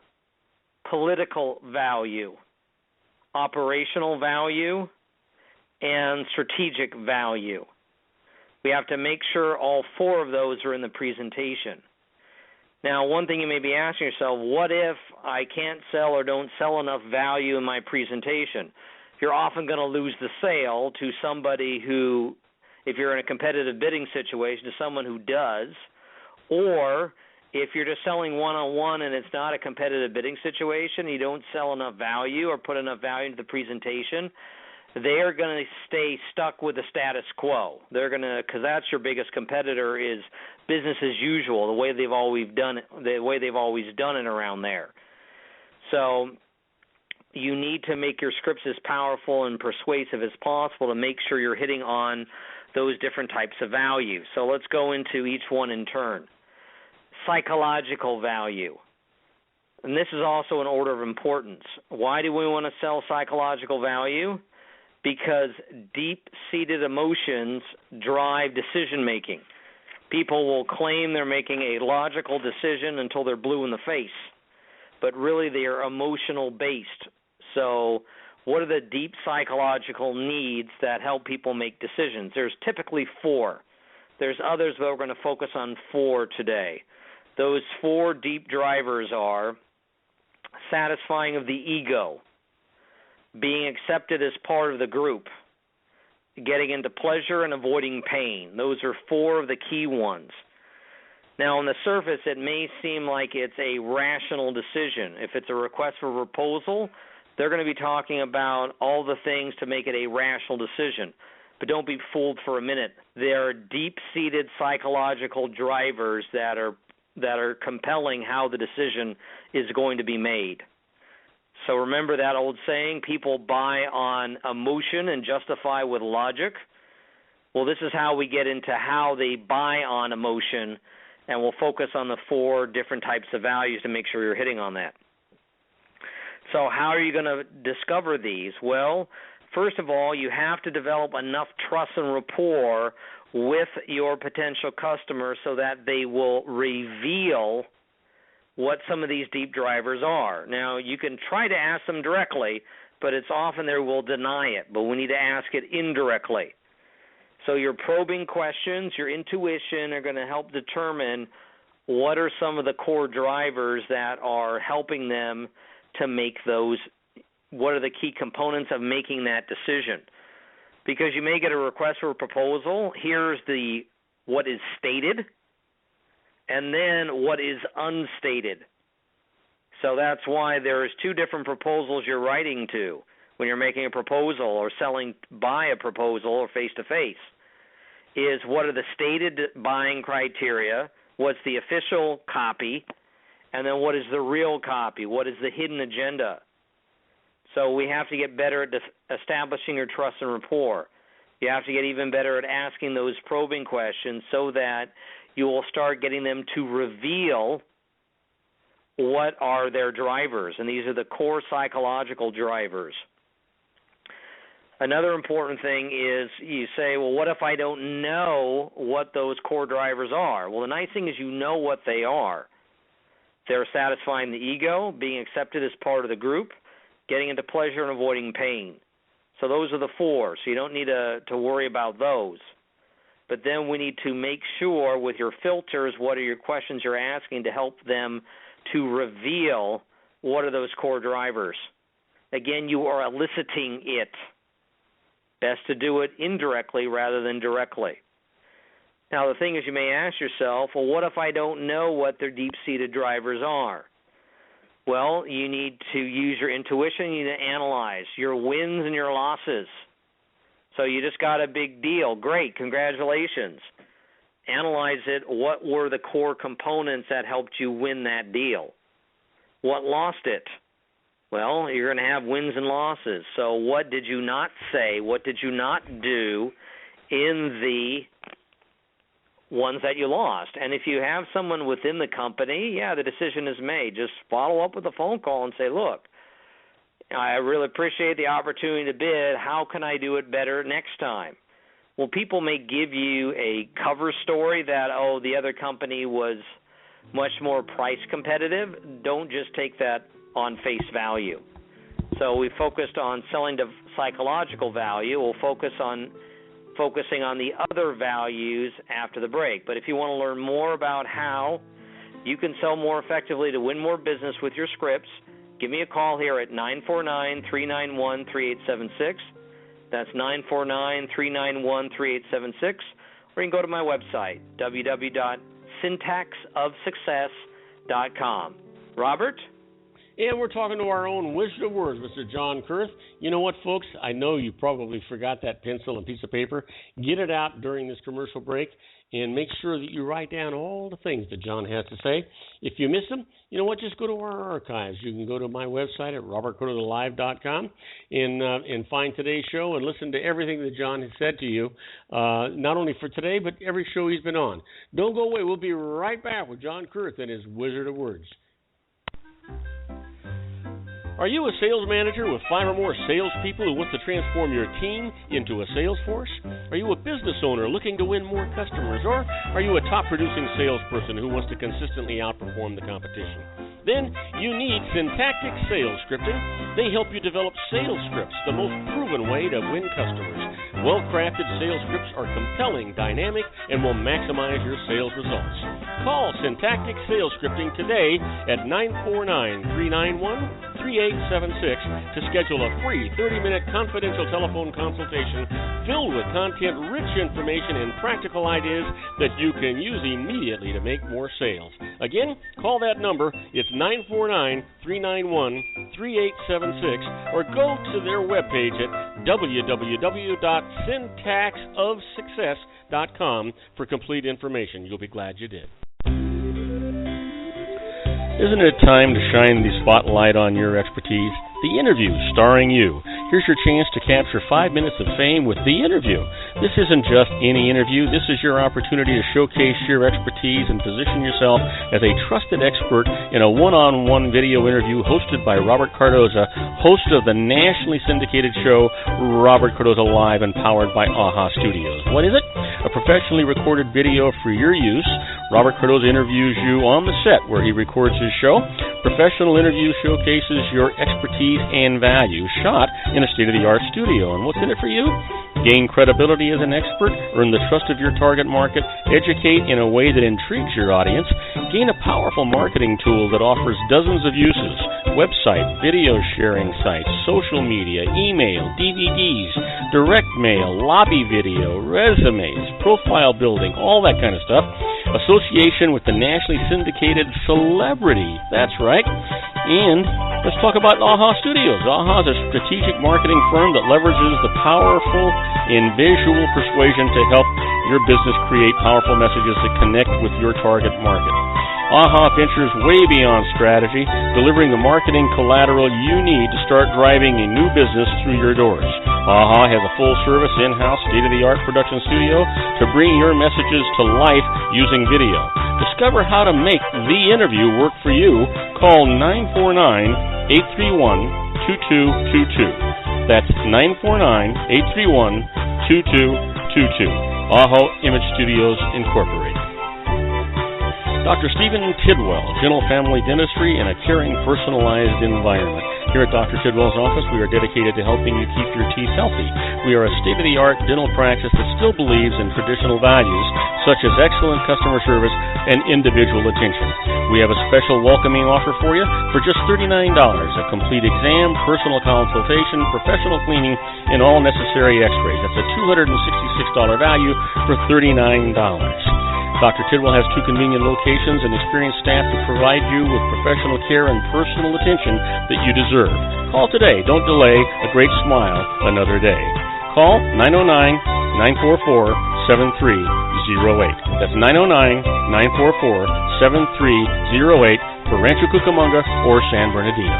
political value, operational value, and strategic value. We have to make sure all 4 of those are in the presentation. Now, one thing you may be asking yourself, what if I can't sell or don't sell enough value in my presentation? You're often going to lose the sale to somebody who, if you're in a competitive bidding situation, to someone who does, or if you're just selling one-on-one and it's not a competitive bidding situation, you don't sell enough value or put enough value into the presentation, they're going to stay stuck with the status quo. They're going to, because that's your biggest competitor, is business as usual, the way they've always done it around there. So you need to make your scripts as powerful and persuasive as possible to make sure you're hitting on those different types of value. So let's go into each one in turn. Psychological value. And this is also an order of importance. Why do we want to sell psychological value? Because deep-seated emotions drive decision-making. People will claim they're making a logical decision until they're blue in the face, but really they are emotional-based. So what are the deep psychological needs that help people make decisions? There's typically 4. There's others, but we're going to focus on 4 today. Those 4 deep drivers are satisfying of the ego, being accepted as part of the group, getting into pleasure and avoiding pain. Those are 4 of the key ones. Now, on the surface, it may seem like it's a rational decision. If it's a request for proposal, they're going to be talking about all the things to make it a rational decision. But don't be fooled for a minute. There are deep-seated psychological drivers that are compelling how the decision is going to be made. So remember that old saying, people buy on emotion and justify with logic? Well, this is how we get into how they buy on emotion, and we'll focus on the 4 different types of values to make sure you're hitting on that. So how are you going to discover these? Well, first of all, you have to develop enough trust and rapport with your potential customer so that they will reveal what some of these deep drivers are. Now, you can try to ask them directly, but it's often they will deny it, but we need to ask it indirectly. So your probing questions, your intuition are going to help determine what are some of the core drivers that are helping them to make those, what are the key components of making that decision. Because you may get a request for a proposal, here's what is stated, and then what is unstated. So that's why there's 2 different proposals you're writing to when you're making a proposal or selling by a proposal or face-to-face, is what are the stated buying criteria, what's the official copy, and then what is the real copy, what is the hidden agenda. So we have to get better at establishing your trust and rapport. You have to get even better at asking those probing questions so that you will start getting them to reveal what are their drivers, and these are the core psychological drivers. Another important thing is you say, well, what if I don't know what those core drivers are? Well, the nice thing is you know what they are. They're satisfying the ego, being accepted as part of the group, getting into pleasure and avoiding pain. So those are the 4, so you don't need to worry about those. But then we need to make sure with your filters what are your questions you're asking to help them to reveal what are those core drivers. Again, you are eliciting it. Best to do it indirectly rather than directly. Now, the thing is, you may ask yourself, well, what if I don't know what their deep-seated drivers are? Well, you need to use your intuition. You need to analyze your wins and your losses. So you just got a big deal. Great, congratulations. Analyze it. What were the core components that helped you win that deal? What lost it? Well, you're going to have wins and losses. So what did you not say? What did you not do in the ones that you lost? And if you have someone within the company, the decision is made. Just follow up with a phone call and say, look, I really appreciate the opportunity to bid. How can I do it better next time? Well, people may give you a cover story that, the other company was much more price competitive. Don't just take that on face value. So we focused on selling to psychological value. We'll focusing on the other values after the break. But if you want to learn more about how you can sell more effectively to win more business with your scripts, give me a call here at 949-391-3876. That's 949-391-3876. Or you can go to my website, www.syntaxofsuccess.com. Robert? And we're talking to our own Wizard of Words, Mr. John Kurth. You know what, folks? I know you probably forgot that pencil and piece of paper. Get it out during this commercial break and make sure that you write down all the things that John has to say. If you miss them, you know what? Just go to our archives. You can go to my website at robertcardozalive.com and find today's show and listen to everything that John has said to you, not only for today, but every show he's been on. Don't go away. We'll be right back with John Kurth and his Wizard of Words. Are you a sales manager with 5 or more salespeople who want to transform your team into a sales force? Are you a business owner looking to win more customers? Or are you a top-producing salesperson who wants to consistently outperform the competition? Then you need Syntactic Sales Scripting. They help you develop sales scripts, the most proven way to win customers. Well-crafted sales scripts are compelling, dynamic, and will maximize your sales results. Call Syntactic Sales Scripting today at 949-391-3876 to schedule a free 30-minute confidential telephone consultation filled with content-rich information and practical ideas that you can use immediately to make more sales. Again, call that number. It's 949-391-3876, or go to their webpage at www.syntaxofsuccess.com for complete information. You'll be glad you did. Isn't it time to shine the spotlight on your expertise? The Interview, starring you. Here's your chance to capture 5 minutes of fame with The Interview. This isn't just any interview. This is your opportunity to showcase your expertise and position yourself as a trusted expert in a one-on-one video interview hosted by Robert Cardoza, host of the nationally syndicated show Robert Cardoza Live and powered by AHA Studios. What is it? A professionally recorded video for your use. Robert Cardoza interviews you on the set where he records his show. Professional interview showcases your expertise and value, shot in a state-of-the-art studio. And what's in it for you? Gain credibility as an expert, earn the trust of your target market, educate in a way that intrigues your audience, gain a powerful marketing tool that offers dozens of uses, website, video sharing sites, social media, email, DVDs, direct mail, lobby video, resumes, profile building, all that kind of stuff. Association with the nationally syndicated celebrity. That's right. And let's talk about AHA Studios. AHA is a strategic marketing firm that leverages the powerful and visual persuasion to help your business create powerful messages that connect with your target market. AHA ventures way beyond strategy, delivering the marketing collateral you need to start driving a new business through your doors. AHA has a full-service, in-house, state-of-the-art production studio to bring your messages to life using video. Discover how to make The Interview work for you. Call 949-831-2222. That's 949-831-2222. AHA Image Studios, Incorporated. Dr. Stephen Tidwell, Gentle Family Dentistry in a caring, personalized environment. Here at Dr. Tidwell's office, we are dedicated to helping you keep your teeth healthy. We are a state-of-the-art dental practice that still believes in traditional values, such as excellent customer service and individual attention. We have a special welcoming offer for you for just $39, a complete exam, personal consultation, professional cleaning, and all necessary x-rays. That's a $266 value for $39. Dr. Tidwell has 2 convenient locations and experienced staff to provide you with professional care and personal attention that you deserve. Call today. Don't delay. A great smile another day. Call 909-944-7308. That's 909-944-7308 for Rancho Cucamonga or San Bernardino.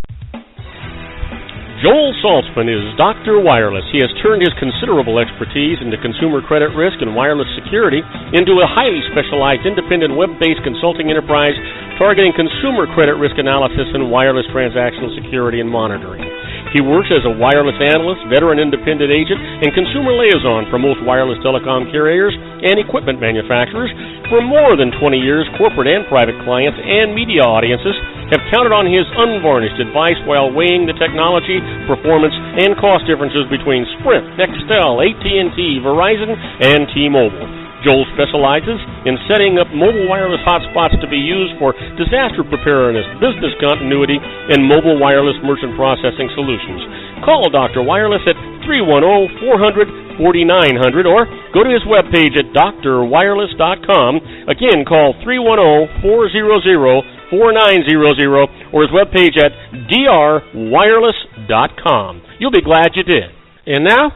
Joel Saltzman is Dr. Wireless. He has turned his considerable expertise into consumer credit risk and wireless security into a highly specialized independent web-based consulting enterprise targeting consumer credit risk analysis and wireless transactional security and monitoring. He works as a wireless analyst, veteran independent agent, and consumer liaison for most wireless telecom carriers and equipment manufacturers. For more than 20 years, corporate and private clients and media audiences have counted on his unvarnished advice while weighing the technology, performance, and cost differences between Sprint, Nextel, AT&T, Verizon, and T-Mobile. Joel specializes in setting up mobile wireless hotspots to be used for disaster preparedness, business continuity, and mobile wireless merchant processing solutions. Call Dr. Wireless at 310-400-4900 or go to his webpage at drwireless.com. Again, call 310-400-4900 or his webpage at drwireless.com. You'll be glad you did. And now,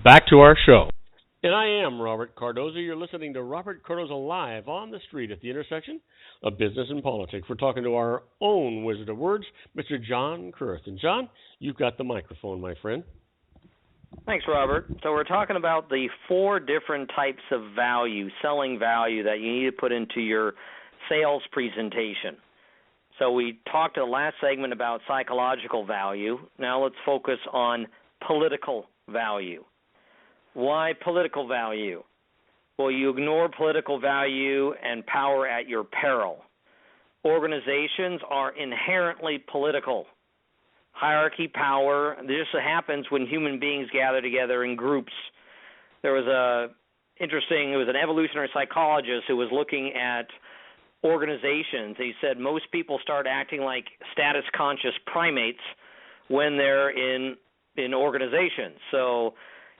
back to our show. And I am Robert Cardoza. You're listening to Robert Cardoza Live on the street at the intersection of business and politics. We're talking to our own Wizard of Words, Mr. John Kurth. And John, you've got the microphone, my friend. Thanks, Robert. So we're talking about the 4 different types of value, selling value, that you need to put into your sales presentation. So we talked in the last segment about psychological value. Now let's focus on political value. Why political value? Well, you ignore political value and power at your peril. Organizations are inherently political. Hierarchy, power, this happens when human beings gather together in groups. There was an evolutionary psychologist who was looking at organizations. He said most people start acting like status-conscious primates when they're in organizations. So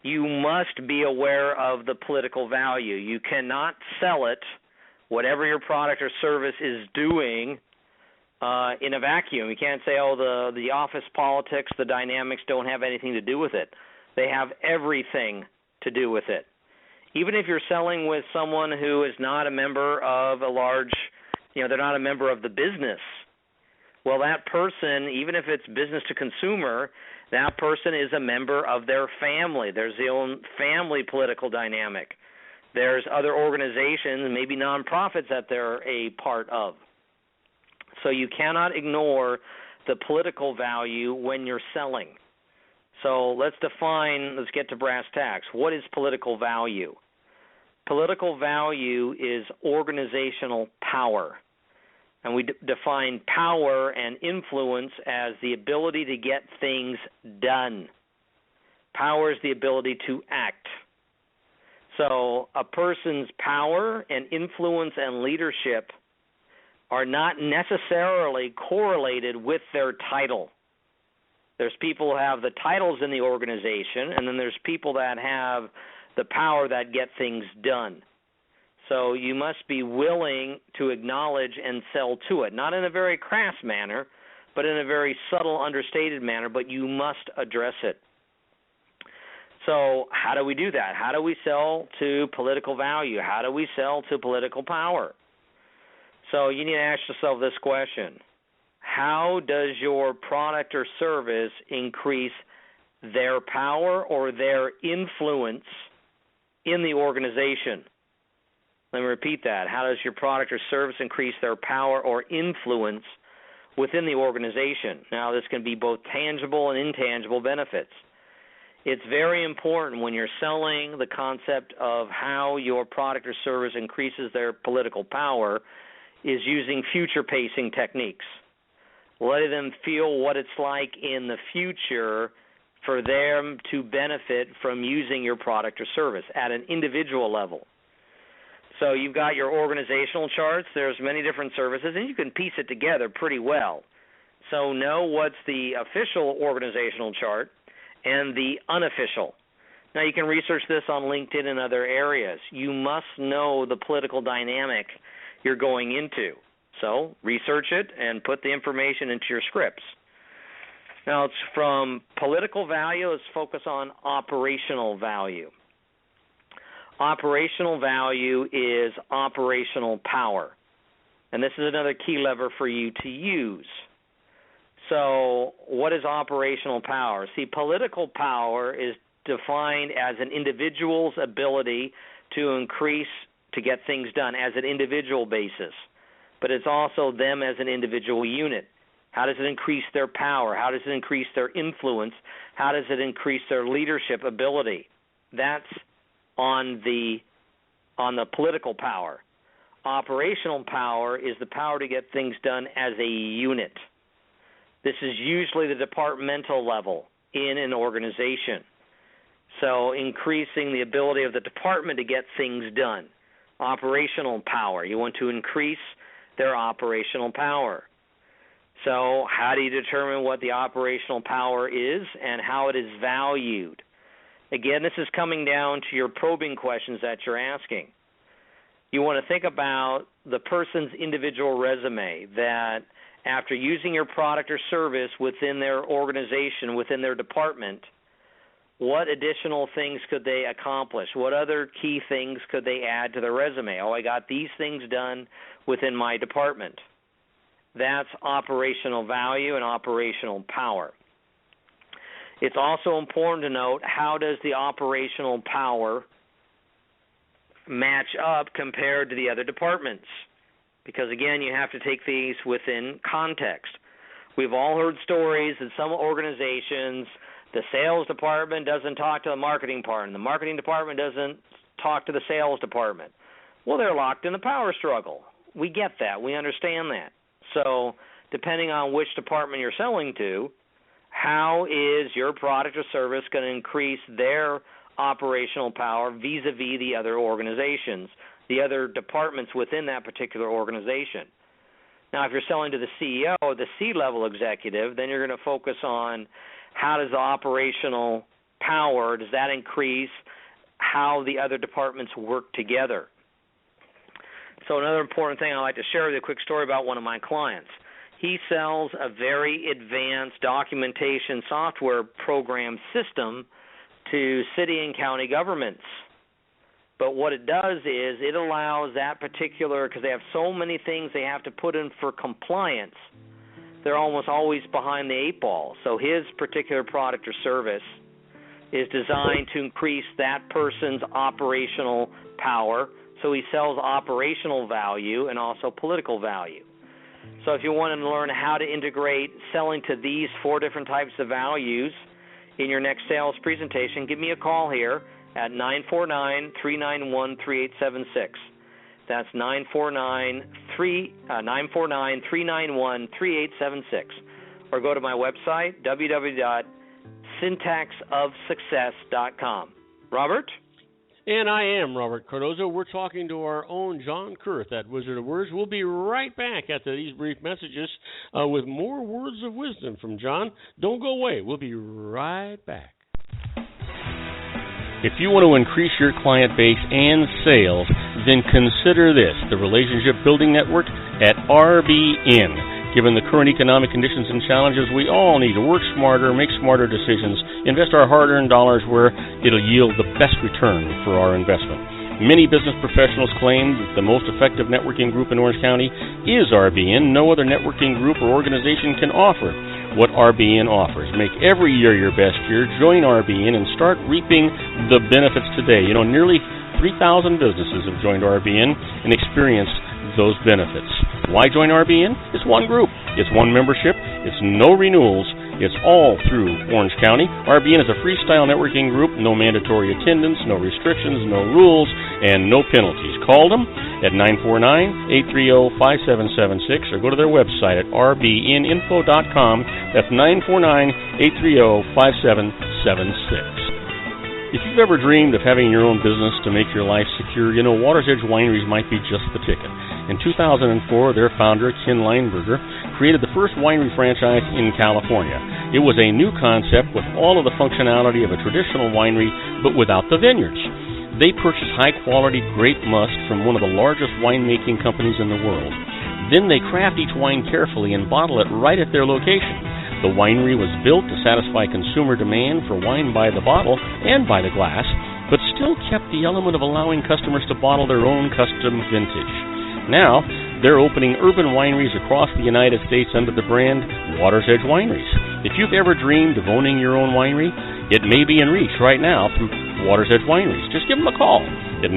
you must be aware of the political value. You cannot sell it, whatever your product or service is doing, in a vacuum. You can't say, the office politics, the dynamics don't have anything to do with it. They have everything to do with it. Even if you're selling with someone who is not a member of a large, they're not a member of the business, well, that person, even if it's business to consumer, that person is a member of their family. There's the own family political dynamic. There's other organizations, maybe nonprofits, that they're a part of. So you cannot ignore the political value when you're selling. So let's get to brass tacks. What is political value? Political value is organizational power. And we define power and influence as the ability to get things done. Power is the ability to act. So a person's power and influence and leadership are not necessarily correlated with their title. There's people who have the titles in the organization, and then there's people that have the power that get things done. So you must be willing to acknowledge and sell to it, not in a very crass manner, but in a very subtle, understated manner, but you must address it. So how do we do that? How do we sell to political value? How do we sell to political power? So you need to ask yourself this question. How does your product or service increase their power or their influence in the organization? Let me repeat that. How does your product or service increase their power or influence within the organization? Now, this can be both tangible and intangible benefits. It's very important when you're selling the concept of how your product or service increases their political power is using future-pacing techniques. Letting them feel what it's like in the future for them to benefit from using your product or service at an individual level. So you've got your organizational charts. There's many different services, and you can piece it together pretty well. So know what's the official organizational chart and the unofficial. Now, you can research this on LinkedIn and other areas. You must know the political dynamic you're going into. So research it and put the information into your scripts. Now, it's from political value, let's focus on operational value. Operational value is operational power. And this is another key lever for you to use. So what is operational power? See, political power is defined as an individual's ability to get things done as an individual basis. But it's also them as an individual unit. How does it increase their power? How does it increase their influence? How does it increase their leadership ability? That's on the political power. Operational power is the power to get things done as a unit. This is usually the departmental level in an organization. So increasing the ability of the department to get things done. Operational power. You want to increase their operational power. So how do you determine what the operational power is and how it is valued? Again, this is coming down to your probing questions that you're asking. You want to think about the person's individual resume, that after using your product or service within their organization, within their department, what additional things could they accomplish? What other key things could they add to their resume? Oh, I got these things done within my department. That's operational value and operational power. It's also important to note, how does the operational power match up compared to the other departments? Because, again, you have to take these within context. We've all heard stories that some organizations, the sales department doesn't talk to the marketing department. The marketing department doesn't talk to the sales department. Well, they're locked in the power struggle. We get that. We understand that. So depending on which department you're selling to, how is your product or service going to increase their operational power vis-a-vis the other organizations, the other departments within that particular organization? Now, if you're selling to the CEO or the C-level executive, then you're going to focus on how does the operational power, does that increase how the other departments work together? So another important thing I'd like to share with you, a quick story about one of my clients. He sells a very advanced documentation software program system to city and county governments. But what it does is it allows that particular, because they have so many things they have to put in for compliance, they're almost always behind the eight ball. So his particular product or service is designed to increase that person's operational power. So he sells operational value and also political value. So if you want to learn how to integrate selling to these 4 different types of values in your next sales presentation, give me a call here at 949-391-3876. That's 949-391-3876. Or go to my website, www.syntaxofsuccess.com. Robert? And I am Robert Cardoza. We're talking to our own John Kurth at Wizard of Words. We'll be right back after these brief messages with more words of wisdom from John. Don't go away. We'll be right back. If you want to increase your client base and sales, then consider this, the Relationship Building Network at RBN. Given the current economic conditions and challenges, we all need to work smarter, make smarter decisions, invest our hard-earned dollars where it'll yield the best return for our investment. Many business professionals claim that the most effective networking group in Orange County is RBN. No other networking group or organization can offer what RBN offers. Make every year your best year. Join RBN and start reaping the benefits today. You know, nearly 3,000 businesses have joined RBN and experienced those benefits. Why join RBN? It's one group. It's one membership. It's no renewals. It's all through Orange County. RBN is a freestyle networking group. No mandatory attendance, no restrictions, no rules, and no penalties. Call them at 949-830-5776 or go to their website at rbninfo.com. That's 949-830-5776. If you've ever dreamed of having your own business to make your life secure, you know Water's Edge Wineries might be just the ticket. In 2004, their founder, Ken Leinberger, created the first winery franchise in California. It was a new concept with all of the functionality of a traditional winery, but without the vineyards. They purchased high-quality grape must from one of the largest winemaking companies in the world. Then they craft each wine carefully and bottle it right at their location. The winery was built to satisfy consumer demand for wine by the bottle and by the glass, but still kept the element of allowing customers to bottle their own custom vintage. Now, They're opening urban wineries across the United States under the brand Water's Edge Wineries. If you've ever dreamed of owning your own winery, it may be in reach right now from Water's Edge Wineries. Just give them a call at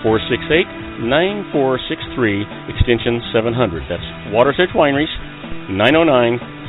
909-468-9463, extension 700. That's Water's Edge Wineries,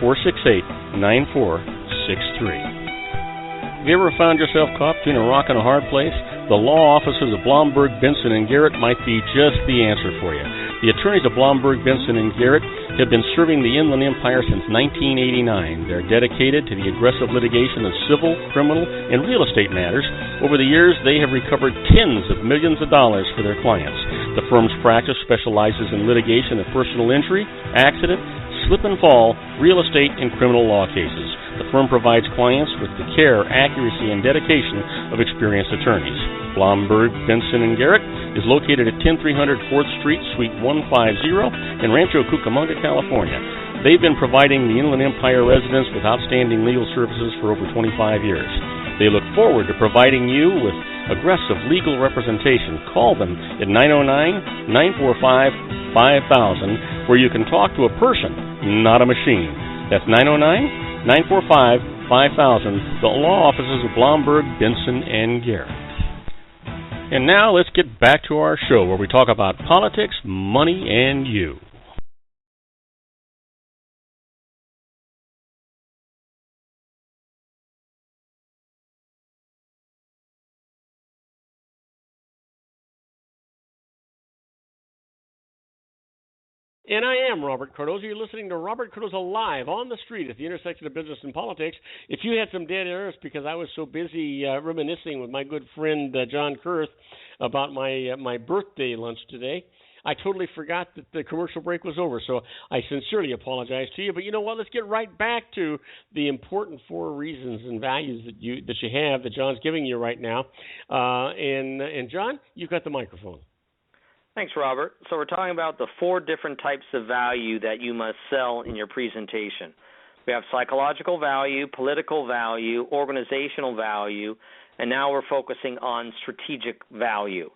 909-468-9463. Have you ever found yourself caught between a rock and a hard place? The law offices of Blomberg, Benson, and Garrett might be just the answer for you. The attorneys of Blomberg, Benson, and Garrett have been serving the Inland Empire since 1989. They're dedicated to the aggressive litigation of civil, criminal, and real estate matters. Over the years, they have recovered tens of millions of dollars for their clients. The firm's practice specializes in litigation of personal injury, accident, slip and fall, real estate, and criminal law cases. The firm provides clients with the care, accuracy, and dedication of experienced attorneys. Blomberg, Benson, and Garrett is located at 10300 4th Street, Suite 150 in Rancho Cucamonga, California. They've been providing the Inland Empire residents with outstanding legal services for over 25 years. They look forward to providing you with aggressive legal representation. Call them at 909-945-5000, where you can talk to a person, not a machine. That's 909-945-5000, the law offices of Blomberg, Benson, and Garrett. And now let's get back to our show where we talk about politics, money, and you. And I am Robert Cardoza. You're listening to Robert Cardoza Live on the street at the intersection of business and politics. If you had some dead airs because I was so busy reminiscing with my good friend John Kurth about my birthday lunch today, I totally forgot that the commercial break was over. So I sincerely apologize to you. But you know what? Let's get right back to the important 4 reasons and values that you have that John's giving you right now. And John, you've got the microphone. Thanks, Robert. So we're talking about the 4 different types of value that you must sell in your presentation. We have psychological value, political value, organizational value, and now we're focusing on strategic value.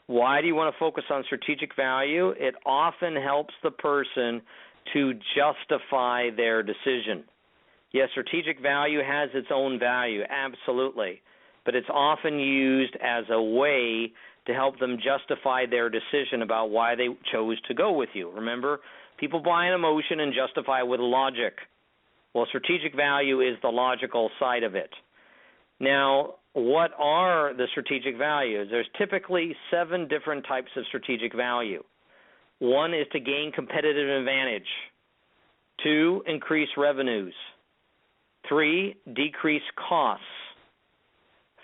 Why do you want to focus on strategic value? It often helps the person to justify their decision. Yes, strategic value has its own value, absolutely, but it's often used as a way to help them justify their decision about why they chose to go with you. Remember, people buy an emotion and justify with logic. Well, strategic value is the logical side of it. Now, what are the strategic values? There's typically 7 different types of strategic value. 1 is to gain competitive advantage. 2, increase revenues. 3, decrease costs.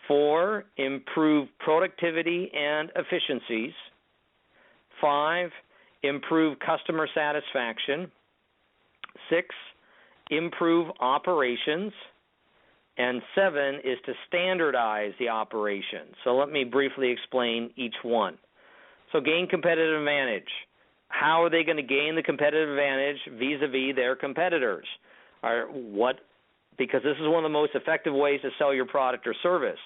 4, improve productivity and efficiencies. 5, improve customer satisfaction. 6, improve operations. And 7 is to standardize the operation. So let me briefly explain each one. So gain competitive advantage. How are they going to gain the competitive advantage vis-a-vis their competitors? Because this is one of the most effective ways to sell your product or service.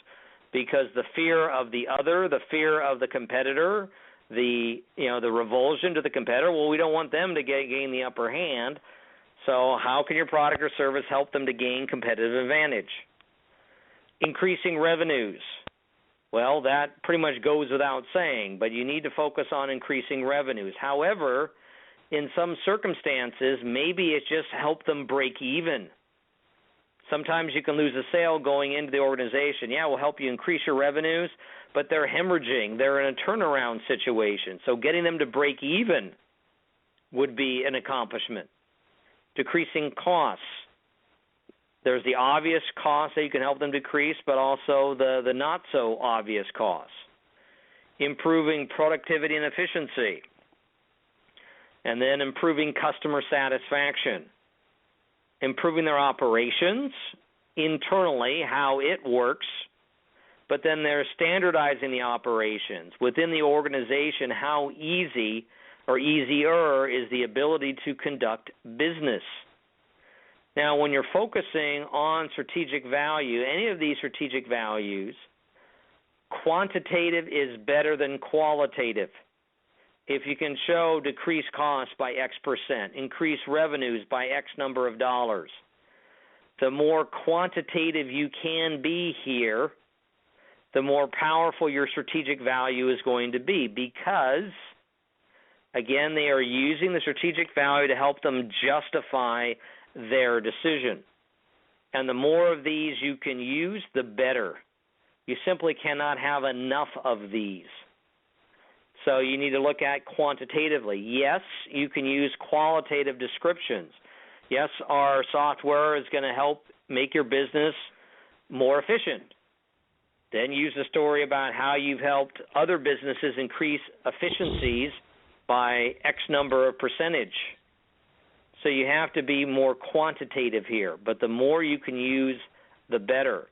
Because the fear of the other, the fear of the competitor, the revulsion to the competitor, well, we don't want them to gain the upper hand. So how can your product or service help them to gain competitive advantage? Increasing revenues. Well, that pretty much goes without saying, but you need to focus on increasing revenues. However, in some circumstances, maybe it just helped them break even. Sometimes you can lose a sale going into the organization. Yeah, we'll help you increase your revenues, but they're hemorrhaging. They're in a turnaround situation. So getting them to break even would be an accomplishment. Decreasing costs. There's the obvious costs that you can help them decrease, but also the not-so-obvious costs. Improving productivity and efficiency. And then improving customer satisfaction. Improving their operations internally, how it works, but then they're standardizing the operations. Within the organization, how easy or easier is the ability to conduct business. Now, when you're focusing on strategic value, any of these strategic values, quantitative is better than qualitative. if you can show decreased costs by X%, increased revenues by X number of dollars, the more quantitative you can be here, the more powerful your strategic value is going to be, because, again, they are using the strategic value to help them justify their decision. And the more of these you can use, the better. You simply cannot have enough of these. So you need to look at quantitatively. Yes, you can use qualitative descriptions. Yes, our software is going to help make your business more efficient. Then use a story about how you've helped other businesses increase efficiencies by X number of percentage. So you have to be more quantitative here, but the more you can use, the better.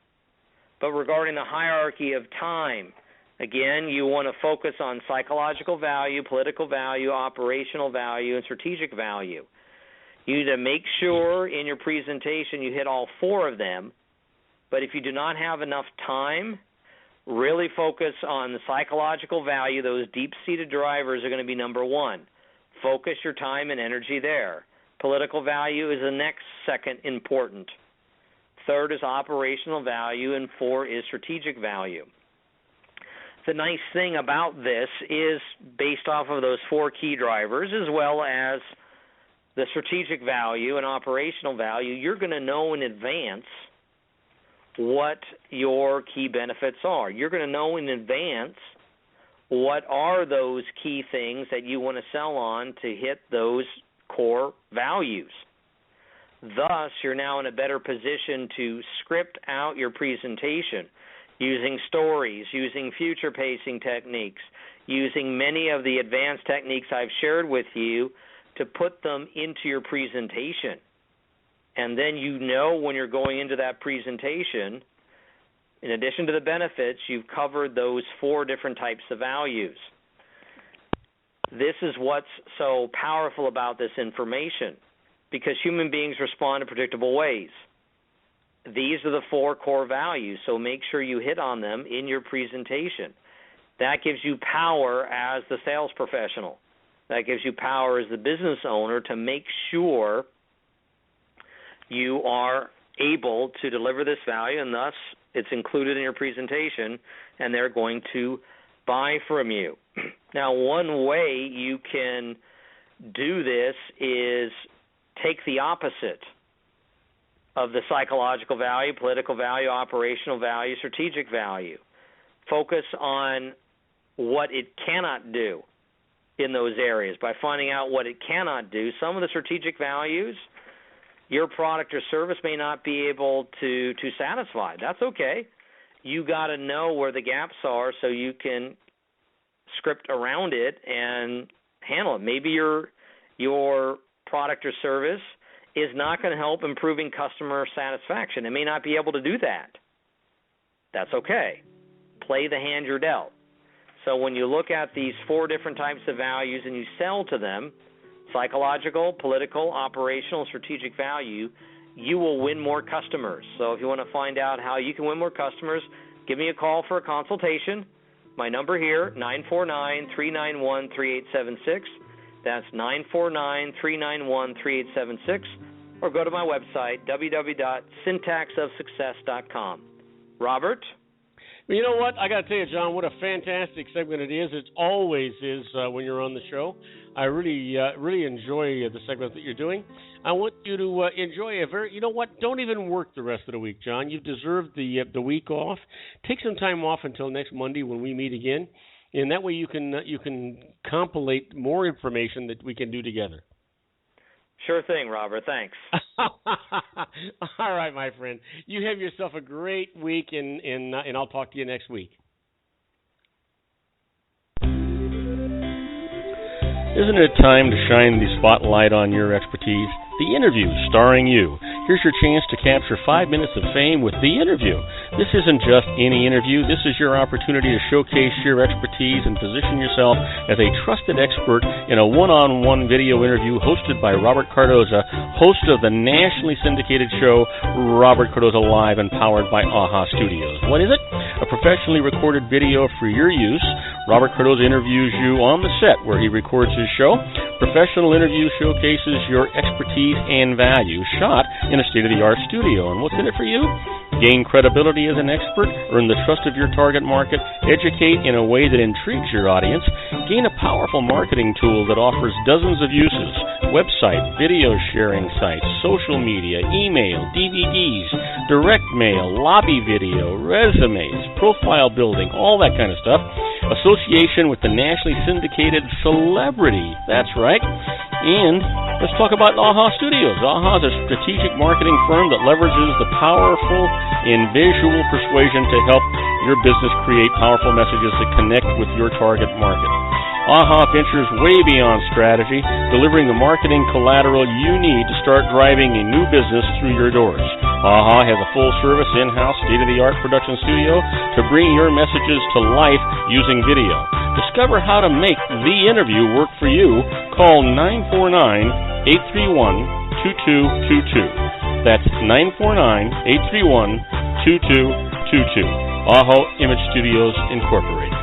But regarding the hierarchy of time, again, you want to focus on psychological value, political value, operational value, and strategic value. You need to make sure in your presentation you hit all four of them, but if you do not have enough time, really focus on the psychological value. Those deep-seated drivers are going to be number one. Focus your time and energy there. Political value is the next second important. Third is operational value, and four is strategic value. The nice thing about this is based off of those four key drivers as well as the strategic value and operational value, you're going to know in advance what your key benefits are. You're going to know in advance what are those key things that you want to sell on to hit those core values. Thus, you're now in a better position to script out your presentation using stories, using future pacing techniques, using many of the advanced techniques I've shared with you to put them into your presentation. And then you know when you're going into that presentation, in addition to the benefits, you've covered those four different types of values. This is what's so powerful about this information, because human beings respond in predictable ways. These are the four core values, so make sure you hit on them in your presentation. That gives you power as the sales professional. That gives you power as the business owner to make sure you are able to deliver this value, and thus it's included in your presentation, and they're going to buy from you. Now, one way you can do this is take the opposite of the psychological value, political value, operational value, strategic value. Focus on what it cannot do in those areas. By finding out what it cannot do, some of the strategic values your product or service may not be able to satisfy. That's okay. You got to know where the gaps are so you can script around it and handle it. Maybe your product or service is not going to help improving customer satisfaction. It may not be able to do that. That's okay. Play the hand you're dealt. So when you look at these four different types of values and you sell to them, psychological, political, operational, strategic value, you will win more customers. So if you want to find out how you can win more customers, give me a call for a consultation. My number here, 949-391-3876. That's 949-391-3876. Or go to my website, www.syntaxofsuccess.com. Robert? Well, you know what? I got to tell you, John, what a fantastic segment it is. It always is when you're on the show. I really enjoy the segment that you're doing. I want you to enjoy you know what? Don't even work the rest of the week, John. You deserve the week off. Take some time off until next Monday when we meet again, and that way you can compilate more information that we can do together. Sure thing, Robert. Thanks. All right, my friend. You have yourself a great week, and I'll talk to you next week. Isn't it time to shine the spotlight on your expertise? The Interview, starring you. Here's your chance to capture 5 minutes of fame with The Interview. This isn't just any interview. This is your opportunity to showcase your expertise and position yourself as a trusted expert in a one-on-one video interview hosted by Robert Cardoza, host of the nationally syndicated show Robert Cardoza Live and powered by AHA Studios. What is it? A professionally recorded video for your use. Robert Cardoza interviews you on the set where he records his show. Professional interview showcases your expertise and value, shot in a state-of-the-art studio. And what's in it for you? Gain credibility as an expert, earn the trust of your target market, educate in a way that intrigues your audience, gain a powerful marketing tool that offers dozens of uses, website, video sharing sites, social media, email, DVDs, direct mail, lobby video, resumes, profile building, all that kind of stuff. Association with the nationally syndicated celebrity. That's right. And let's talk about AHA Studios. AHA is a strategic marketing firm that leverages the powerful and visual persuasion to help your business create powerful messages that connect with your target market. AHA ventures way beyond strategy, delivering the marketing collateral you need to start driving a new business through your doors. AHA has a full-service, in-house, state-of-the-art production studio to bring your messages to life using video. Discover how to make the interview work for you. Call 949-831-2222. That's 949-831-2222. AHA Image Studios, Incorporated.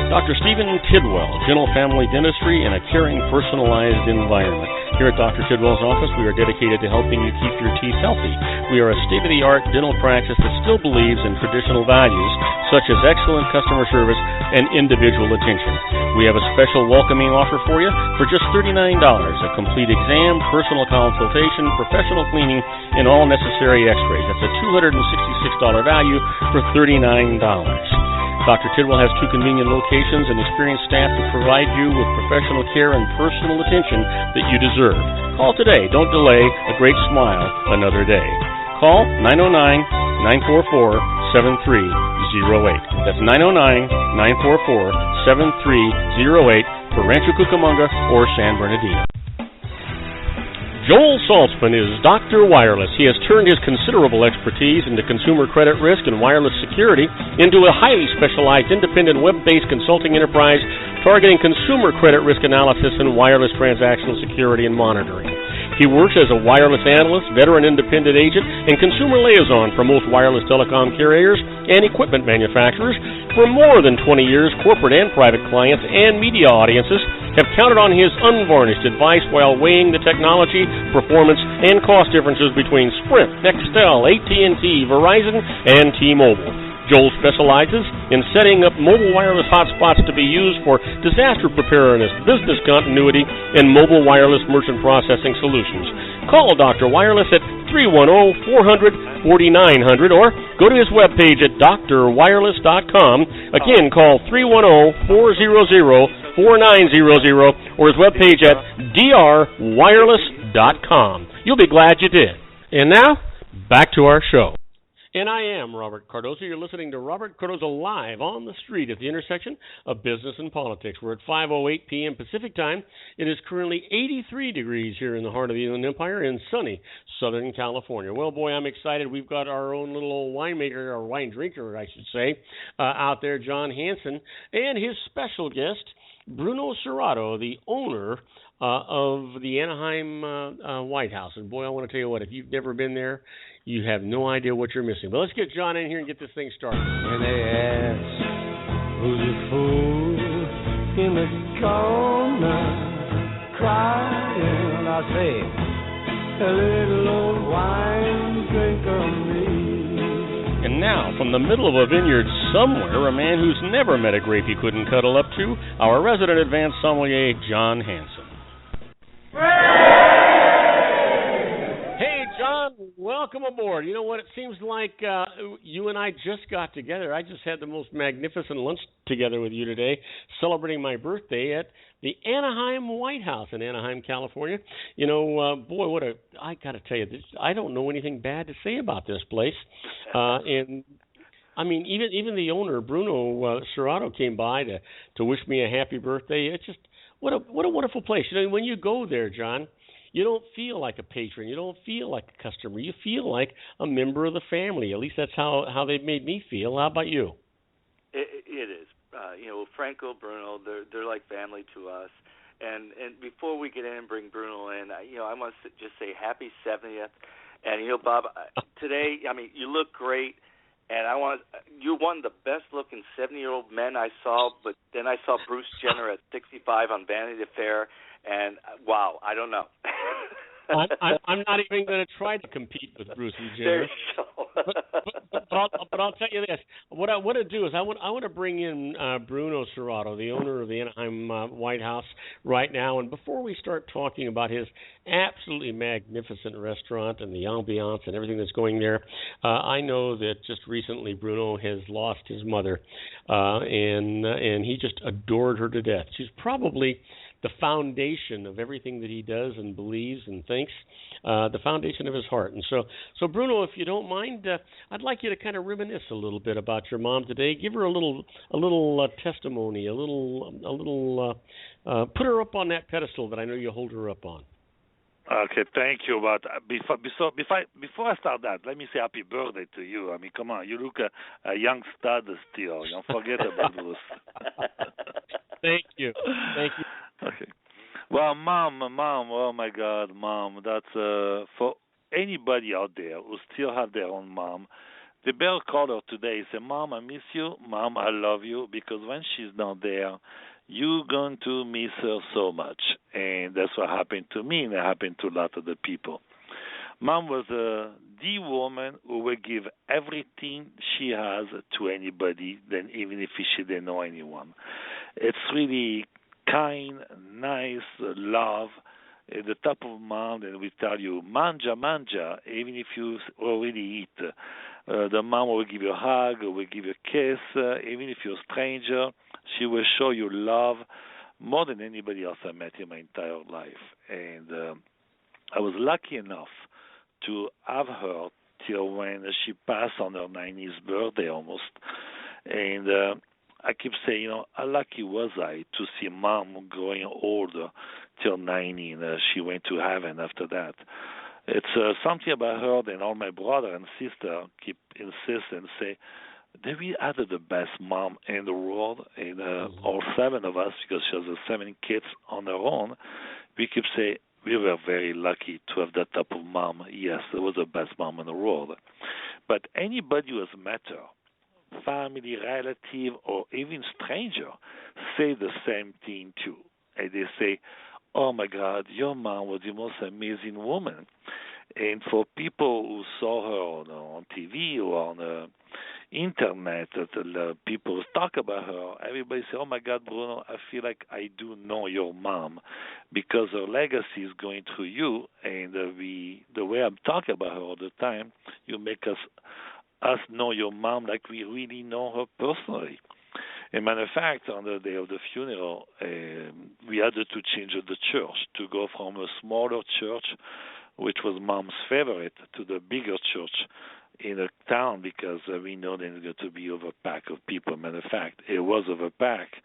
Dr. Stephen Tidwell, Gentle Family Dentistry and a Caring Personalized Environment. Here at Dr. Tidwell's office, we are dedicated to helping you keep your teeth healthy. We are a state-of-the-art dental practice that still believes in traditional values, such as excellent customer service and individual attention. We have a special welcoming offer for you for just $39, a complete exam, personal consultation, professional cleaning, and all necessary x-rays. That's a $266 value for $39. Dr. Tidwell has 2 convenient locations and experienced staff to provide you with professional care and personal attention that you deserve. Call today. Don't delay. A great smile another day. Call 909-944-7308. That's 909-944-7308 for Rancho Cucamonga or San Bernardino. Joel Saltzman is Dr. Wireless. He has turned his considerable expertise into consumer credit risk and wireless security into a highly specialized independent web-based consulting enterprise targeting consumer credit risk analysis and wireless transactional security and monitoring. He works as a wireless analyst, veteran independent agent, and consumer liaison for most wireless telecom carriers and equipment manufacturers. For more than 20 years, corporate and private clients and media audiences have counted on his unvarnished advice while weighing the technology, performance, and cost differences between Sprint, Nextel, AT&T, Verizon, and T-Mobile. Joel specializes in setting up mobile wireless hotspots to be used for disaster preparedness, business continuity, and mobile wireless merchant processing solutions. Call Dr. Wireless at 310-400-4900 or go to his webpage at drwireless.com. Again, call 310-400-4900 or his webpage at drwireless.com. You'll be glad you did. And now, back to our show. And I am Robert Cardoza. You're listening to Robert Cardoza Live on the street at the intersection of business and politics. We're at 5:08 p.m. Pacific Time. It is currently 83 degrees here in the heart of the Inland Empire in sunny Southern California. Well, boy, I'm excited. We've got our own little old winemaker, or wine drinker, I should say, out there, John Hansen, and his special guest, Bruno Serrato, the owner of the Anaheim White House. And boy, I want to tell you what, if you've never been there, you have no idea what you're missing. But let's get John in here and get this thing started. And they ask, who's a fool in the corner crying? I say, a little old wine drink of me. And now, from the middle of a vineyard somewhere, a man who's never met a grape he couldn't cuddle up to, our resident advanced sommelier, John Hansen. Hey, John, welcome aboard. You know what? It seems like you and I just got together. I just had the most magnificent lunch together with you today, celebrating my birthday at the Anaheim White House in Anaheim, California. You know, boy, I got to tell you, I don't know anything bad to say about this place. And I mean, even the owner, Bruno Serrato, came by to wish me a happy birthday. It's just what a wonderful place. You know, when you go there, John, you don't feel like a patron. You don't feel like a customer. You feel like a member of the family. At least that's how they've made me feel. How about you? It is. Franco, Bruno, they're like family to us. And before we get in and bring Bruno in, I must just say happy 70th. And Bob, today, I mean, you look great. And you're one of the best-looking 70-year-old men I saw, but then I saw Bruce Jenner at 65 on Vanity Fair, and wow, I don't know. I'm not even going to try to compete with Bruce and Jenner. There you go. but I'll tell you this: what I want to do is I want to bring in Bruno Serrato, the owner of the Anaheim White House, right now. And before we start talking about his absolutely magnificent restaurant and the ambiance and everything that's going there, I know that just recently Bruno has lost his mother, and he just adored her to death. She's probably the foundation of everything that he does and believes and thinks, the foundation of his heart. And so Bruno, if you don't mind, I'd like you to kind of reminisce a little bit about your mom today. Give her a little testimony, a little put her up on that pedestal that I know you hold her up on. Okay, thank you. But before I start that, let me say happy birthday to you. I mean, come on, you look a young stud still. Don't forget about Bruce. Thank you. Okay. Well, Mom, oh my God, Mom, that's for anybody out there who still have their own mom, they better call her today. Say, Mom, I miss you. Mom, I love you. Because when she's not there, you're going to miss her so much. And that's what happened to me, and it happened to a lot of the people. Mom was the woman who would give everything she has to anybody, then even if she didn't know anyone. It's really kind, nice, love, at the top of mouth, and we tell you, manja, even if you already eat. The mom will give you a hug, will give you a kiss, even if you're a stranger. She will show you love more than anybody else I met in my entire life. And I was lucky enough to have her till when she passed on her 90th birthday almost. And I keep saying, how lucky was I to see Mom growing older till 90, and she went to heaven after that. It's something about her that all my brother and sister keep insist and say, we had the best mom in the world, and all 7 of us, because she has 7 kids on her own, we keep saying, we were very lucky to have that type of mom. Yes, it was the best mom in the world. But anybody who has met her, family, relative, or even stranger, say the same thing too. And they say, oh my God, your mom was the most amazing woman. And for people who saw her on TV or on the internet, people talk about her, everybody say, oh my God, Bruno, I feel like I do know your mom because her legacy is going through you. And the way I'm talking about her all the time, you make us know your mom like we really know her personally. As a matter of fact, on the day of the funeral, we had to change the church to go from a smaller church, which was Mom's favorite, to the bigger church in a town because we know there's going to be overpacked of people. As a matter of fact, it was overpacked.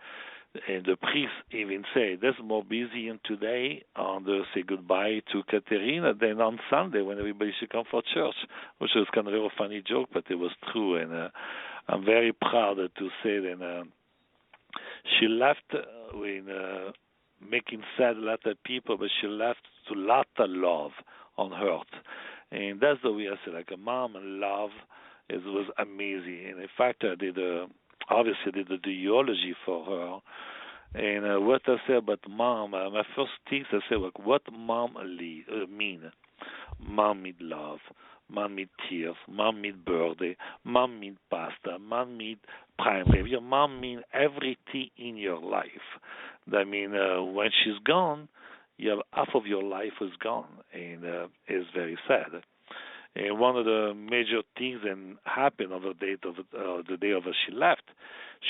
And the priest even said, there's more busy in today on the say goodbye to Katerina than on Sunday when everybody should come for church, which was kind of a funny joke, but it was true. And I'm very proud to say that she left with making sad a lot of people, but she left to a lot of love on earth. And that's the way I say, like a mom and love was amazing. And in fact, I did obviously did the eulogy for her. And what I say about mom, my first things I say, like, what mom mean? Mom mean love. Mom mean tears. Mom mean birthday. Mom mean pasta. Mom mean prime rib. Your mom mean everything in your life. I mean, when she's gone, you have half of your life is gone, and it's very sad. And one of the major things that happened on the day of she left,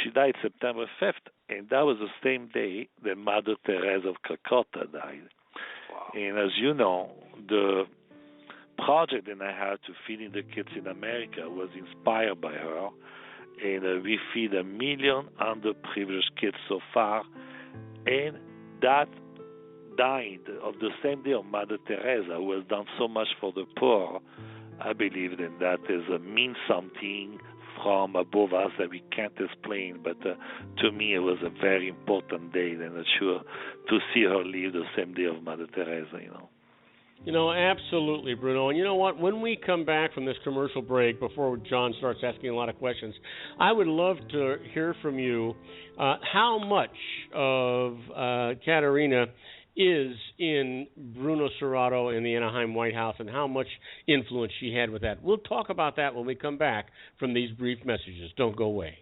she died September 5th, and that was the same day that Mother Teresa of Calcutta died. Wow. And as you know, the project that I had to feeding the kids in America was inspired by her, and we feed 1 million underprivileged kids so far, and that died of the same day of Mother Teresa, who has done so much for the poor. I believe that means something from above us that we can't explain, but to me it was a very important day, and I'm sure to see her leave the same day of Mother Teresa, Absolutely, Bruno. And you know what? When we come back from this commercial break, before John starts asking a lot of questions, I would love to hear from you how much of Katerina is in Bruno Serrato in the Anaheim White House and how much influence she had with that. We'll talk about that when we come back from these brief messages. Don't go away.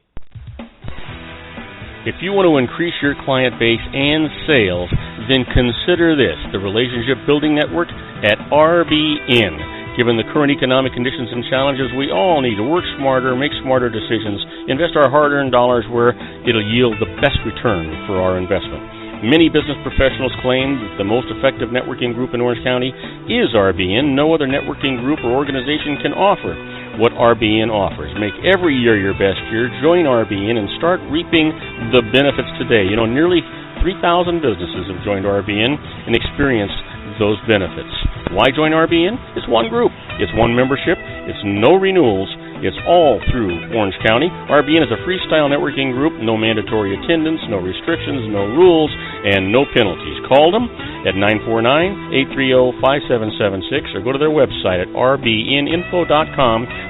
If you want to increase your client base and sales, then consider this, the Relationship Building Network at RBN. Given the current economic conditions and challenges, we all need to work smarter, make smarter decisions, invest our hard-earned dollars where it'll yield the best return for our investment. Many business professionals claim that the most effective networking group in Orange County is RBN. No other networking group or organization can offer what RBN offers. Make every year your best year. Join RBN and start reaping the benefits today. Nearly 3,000 businesses have joined RBN and experienced those benefits. Why join RBN? It's one group. It's one membership. It's no renewals. It's all through Orange County. RBN is a freestyle networking group, no mandatory attendance, no restrictions, no rules, and no penalties. Call them at 949-830-5776 or go to their website at rbninfo.com.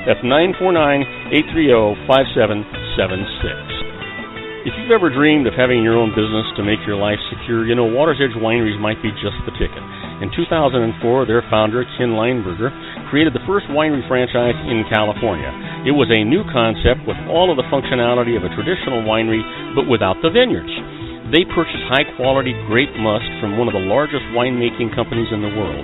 That's 949-830-5776. If you've ever dreamed of having your own business to make your life secure, Water's Edge Wineries might be just the ticket. In 2004, their founder, Ken Leinberger, created the first winery franchise in California. It was a new concept with all of the functionality of a traditional winery, but without the vineyards. They purchased high-quality grape must from one of the largest winemaking companies in the world.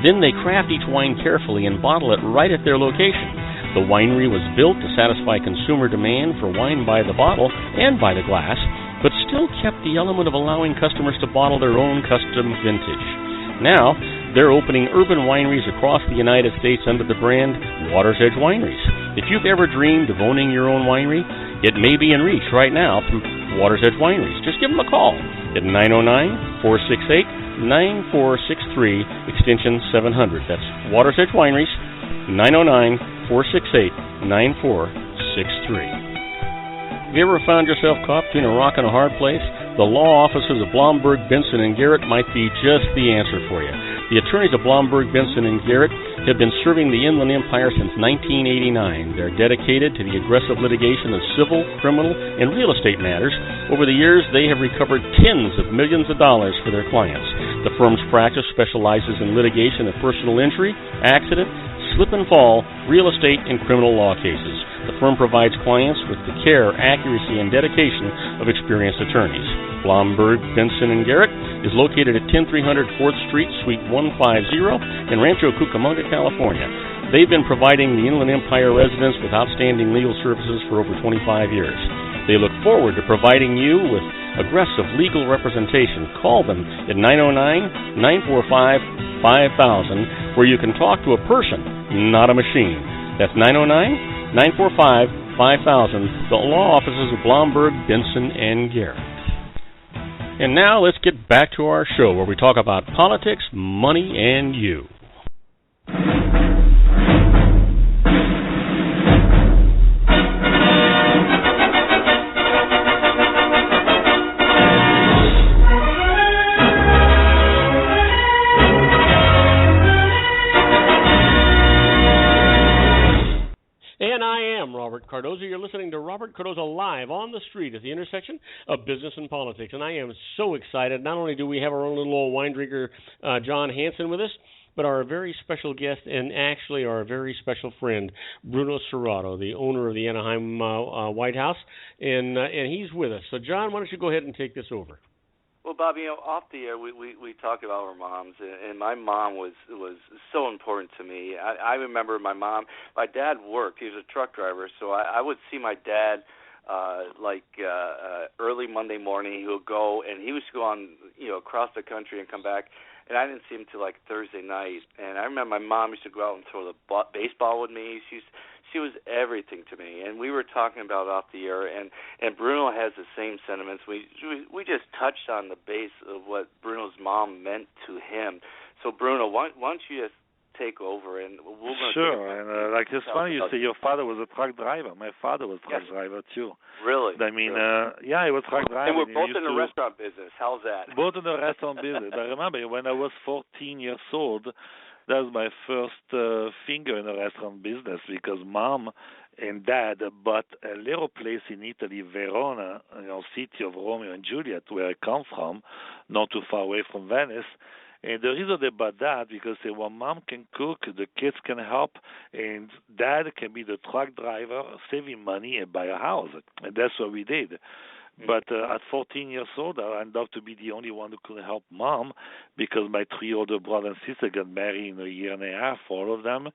Then they craft each wine carefully and bottle it right at their location. The winery was built to satisfy consumer demand for wine by the bottle and by the glass, but still kept the element of allowing customers to bottle their own custom vintage. Now, they're opening urban wineries across the United States under the brand Water's Edge Wineries. If you've ever dreamed of owning your own winery, it may be in reach right now through Water's Edge Wineries. Just give them a call at 909-468-9463, extension 700. That's Water's Edge Wineries, 909-468-9463. Have you ever found yourself caught between a rock and a hard place? The law offices of Blomberg, Benson, and Garrett might be just the answer for you. The attorneys of Blomberg, Benson, and Garrett have been serving the Inland Empire since 1989. They're dedicated to the aggressive litigation of civil, criminal, and real estate matters. Over the years, they have recovered tens of millions of dollars for their clients. The firm's practice specializes in litigation of personal injury, accident, slip and fall, real estate, and criminal law cases. The firm provides clients with the care, accuracy, and dedication of experienced attorneys. Blomberg, Benson, and Garrett is located at 10300 4th Street, Suite 150 in Rancho Cucamonga, California. They've been providing the Inland Empire residents with outstanding legal services for over 25 years. They look forward to providing you with aggressive legal representation. Call them at 909-945-5000, where you can talk to a person, not a machine. That's 909-945-5000, the law offices of Blomberg, Benson, and Garrett. And now let's get back to our show where we talk about politics, money, and you. Robert Cardoza. You're listening to Robert Cardoza live on the street at the intersection of business and politics. And I am so excited. Not only do we have our own little old wine drinker, John Hansen, with us, but our very special guest and actually our very special friend, Bruno Serrato, the owner of the Anaheim White House. And he's with us. So, John, why don't you go ahead and take this over? Well, Bob, off the air, we talk about our moms, and my mom was so important to me. I remember my dad worked. He was a truck driver, so I would see my dad early Monday morning. He would go, and he used to go on, across the country and come back, and I didn't see him till like Thursday night. And I remember my mom used to go out and throw the baseball with me. She was everything to me, and we were talking about off the air, and Bruno has the same sentiments. We just touched on the base of what Bruno's mom meant to him. So, Bruno, why don't you just take over, and we're going to Sure, and like it's funny you say your father was a truck driver. My father was a truck driver too. Really? I mean, yeah, he was a truck driver. And we're he both used in the to, restaurant business. How's that? Both in the restaurant business. I remember when I was 14 years old, that was my first finger in the restaurant business because Mom and Dad bought a little place in Italy, Verona, city of Romeo and Juliet, where I come from, not too far away from Venice. And the reason they bought that because they well, Mom can cook, the kids can help, and Dad can be the truck driver, saving money and buy a house. And that's what we did. But at 14 years old, I ended up to be the only one who could help Mom because my 3 older brothers and sisters got married in a year and a half, all of them.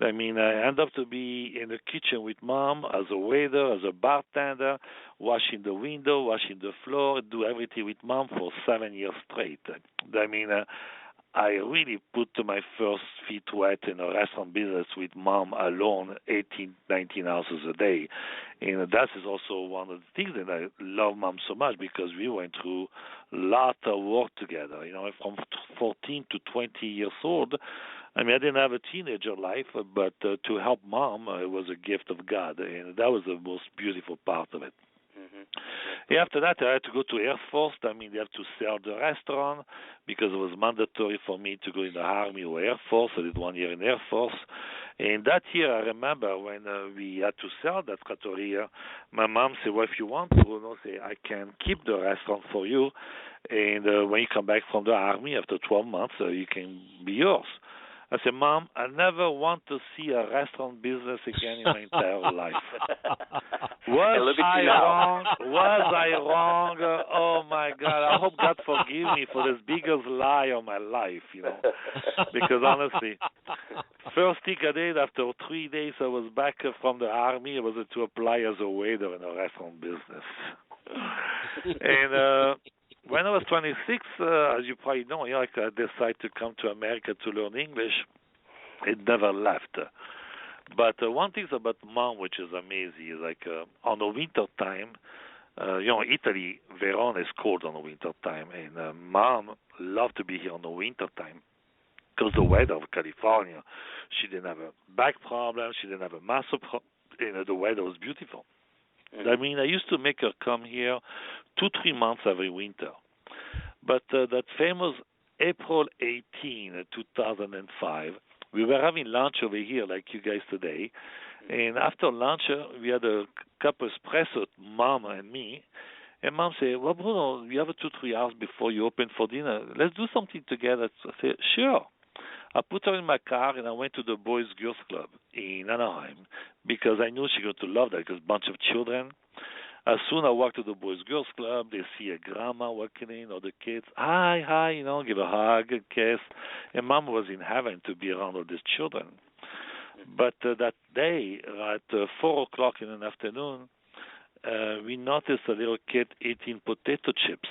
I mean, I ended up to be in the kitchen with Mom as a waiter, as a bartender, washing the window, washing the floor, do everything with Mom for 7 years straight. I mean, I really put my first feet wet in a restaurant business with Mom alone, 18, 19 hours a day. And that is also one of the things that I love Mom so much because we went through a lot of work together. From 14 to 20 years old, I mean, I didn't have a teenager life, but to help Mom, it was a gift of God. And that was the most beautiful part of it. Mm-hmm. After that, I had to go to Air Force. I mean, they have to sell the restaurant because it was mandatory for me to go in the Army or Air Force. I did 1 year in Air Force. And that year, I remember when we had to sell that trattoria, my mom said, well, if you want to, say, I can keep the restaurant for you. And when you come back from the Army after 12 months, you can be yours. I said, Mom, I never want to see a restaurant business again in my entire life. Was I wrong? Was I wrong? Oh, my God. I hope God forgive me for this biggest lie of my life, Because honestly, first thing I did, after 3 days I was back from the Army, was to apply as a waiter in a restaurant business. And when I was 26, as you probably know, I decided to come to America to learn English. It never left. But one thing about Mom, which is amazing, is like on the winter time, Italy, Verona is cold on the winter time, and Mom loved to be here on the winter time because the weather of California, she didn't have a back problem, she didn't have a muscle problem, the weather was beautiful. I mean, I used to make her come here 2-3 months every winter. But that famous April 18, 2005, we were having lunch over here like you guys today. And after lunch, we had a cup of espresso, Mom and me. And Mom said, well, Bruno, you have 2-3 hours before you open for dinner. Let's do something together. So I said, sure. I put her in my car, and I went to the Boys Girls Club in Anaheim because I knew she was going to love that because a bunch of children. As soon as I walk to the Boys Girls Club, they see a grandma walking in or the kids. Hi, give a hug, a kiss. And Mom was in heaven to be around all these children. But that day, at 4 o'clock in the afternoon, we noticed a little kid eating potato chips.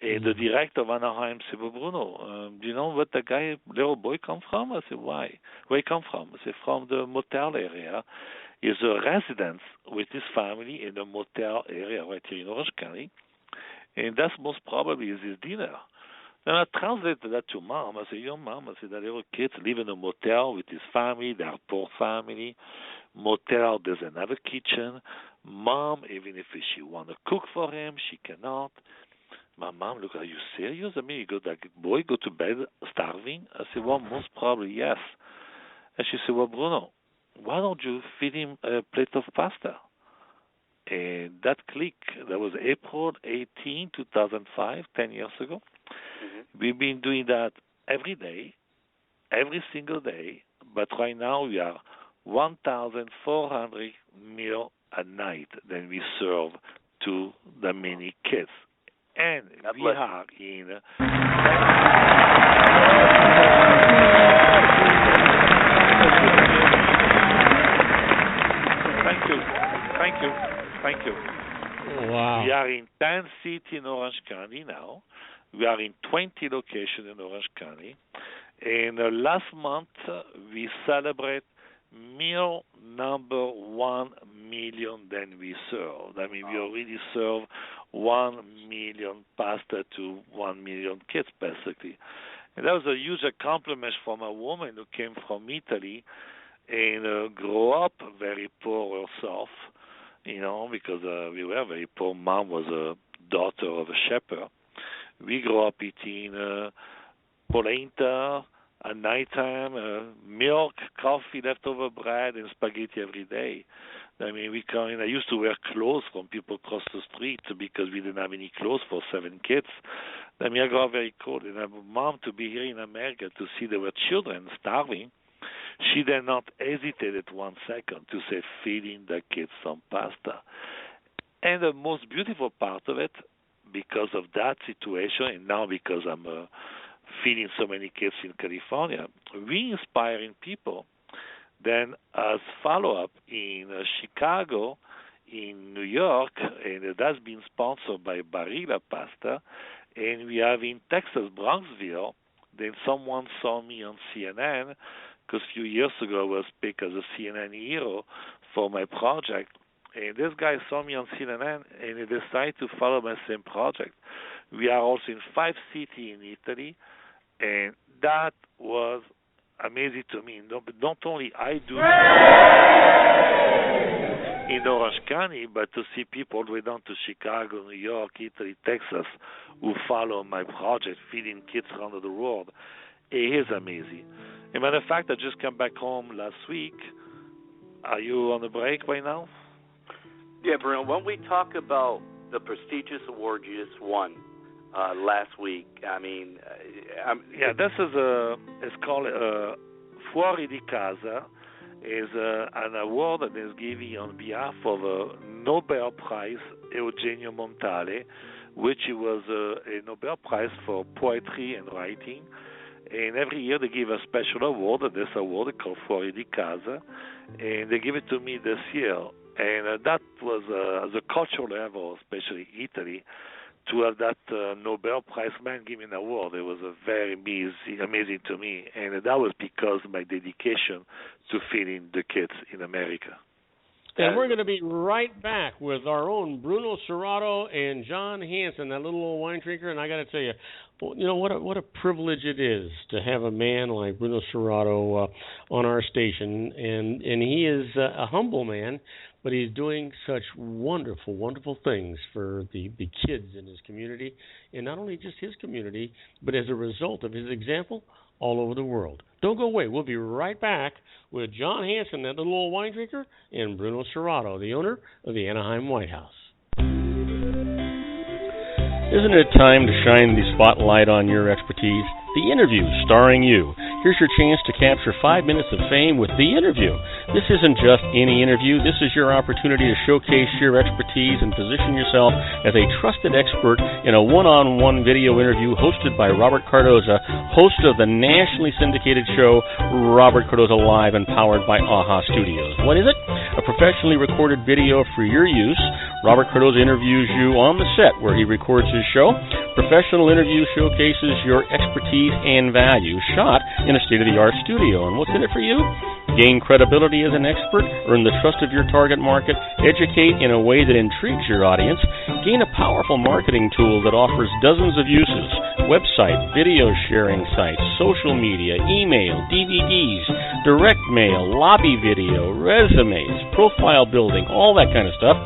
And the director of Anaheim said, well, Bruno, do you know where the little boy come from? I said, why? Where he come from? I said, from the motel area. He's a resident with his family in the motel area right here in Orange County. And that's most probably is his dinner. Then I translated that to Mom. I said, Mom, that little kid live in a motel with his family. They're a poor family. Motel doesn't have a kitchen. Mom, even if she want to cook for him, she cannot. My mom, look, are you serious? I mean, boy go to bed starving? I said, well, most probably, yes. And she said, well, Bruno, why don't you feed him a plate of pasta? And that clicked. That was April 18, 2005, 10 years ago. Mm-hmm. We've been doing that every day, every single day. But right now we are 1,400 meals a night that we serve to the many kids. And we are in... Thank you. Wow. We are in 10 cities in Orange County now. We are in 20 locations in Orange County. And last month, we celebrate meal number 1 million that we served. I mean, we already serve 1 million pasta to 1 million kids, basically. And that was a huge accomplishment from a woman who came from Italy and grew up very poor herself, because we were very poor. Mom was a daughter of a shepherd. We grew up eating polenta at nighttime, milk, coffee, leftover bread, and spaghetti every day. I used to wear clothes from people across the street because we didn't have any clothes for 7 kids. I grew up very cold. And my mom, to be here in America, to see there were children starving, she did not hesitate 1 second to say, feeding the kids some pasta. And the most beautiful part of it, because of that situation, and now because I'm feeding so many kids in California, we inspiring people. Then as follow-up in Chicago, in New York, and that's been sponsored by Barilla Pasta, and we have in Texas, Bronxville, then someone saw me on CNN, because a few years ago I was picked as a CNN hero for my project, and this guy saw me on CNN, and he decided to follow my same project. We are also in 5 cities in Italy, and that was amazing to me. Not only I do in Orange County, but to see people all the way down to Chicago, New York, Italy, Texas, who follow my project, feeding kids around the world, it is amazing. As a matter of fact, I just came back home last week. Are you on the break right now? Yeah, Bruno, when we talk about the prestigious award you just won last week, this is it's called Fuori di Casa. Is an award that is given on behalf of a Nobel Prize, Eugenio Montale, which was a Nobel Prize for poetry and writing. And every year they give a special award, and this award is called Fuori di Casa, and they give it to me this year. And that was, as a cultural level, especially Italy, to have that Nobel Prize man give me an award. It was very amazing to me, and that was because of my dedication to feeding the kids in America. And we're going to be right back with our own Bruno Serrato and John Hansen, that little old wine drinker. And I got to tell you, what a privilege it is to have a man like Bruno Serrato on our station. And he is a humble man, but he's doing such wonderful, wonderful things for the kids in his community, and not only just his community, but as a result of his example, all over the world. Don't go away. We'll be right back with John Hansen, that little old wine drinker, and Bruno Serrato, the owner of the Anaheim White House. Isn't it time to shine the spotlight on your expertise? The Interview, starring you. Here's your chance to capture 5 minutes of fame with The Interview. This isn't just any interview. This is your opportunity to showcase your expertise and position yourself as a trusted expert in a one-on-one video interview hosted by Robert Cardoza, host of the nationally syndicated show Robert Cardoza Live and powered by AHA Studios. What is it? A professionally recorded video for your use. Robert Cardoza interviews you on the set where he records his show. Professional interview showcases your expertise and value, shot in a state-of-the-art studio. And what's in it for you? Gain credibility as an expert, earn the trust of your target market, educate in a way that intrigues your audience, gain a powerful marketing tool that offers dozens of uses, website, video sharing sites, social media, email, DVDs, direct mail, lobby video, resumes, profile building, all that kind of stuff.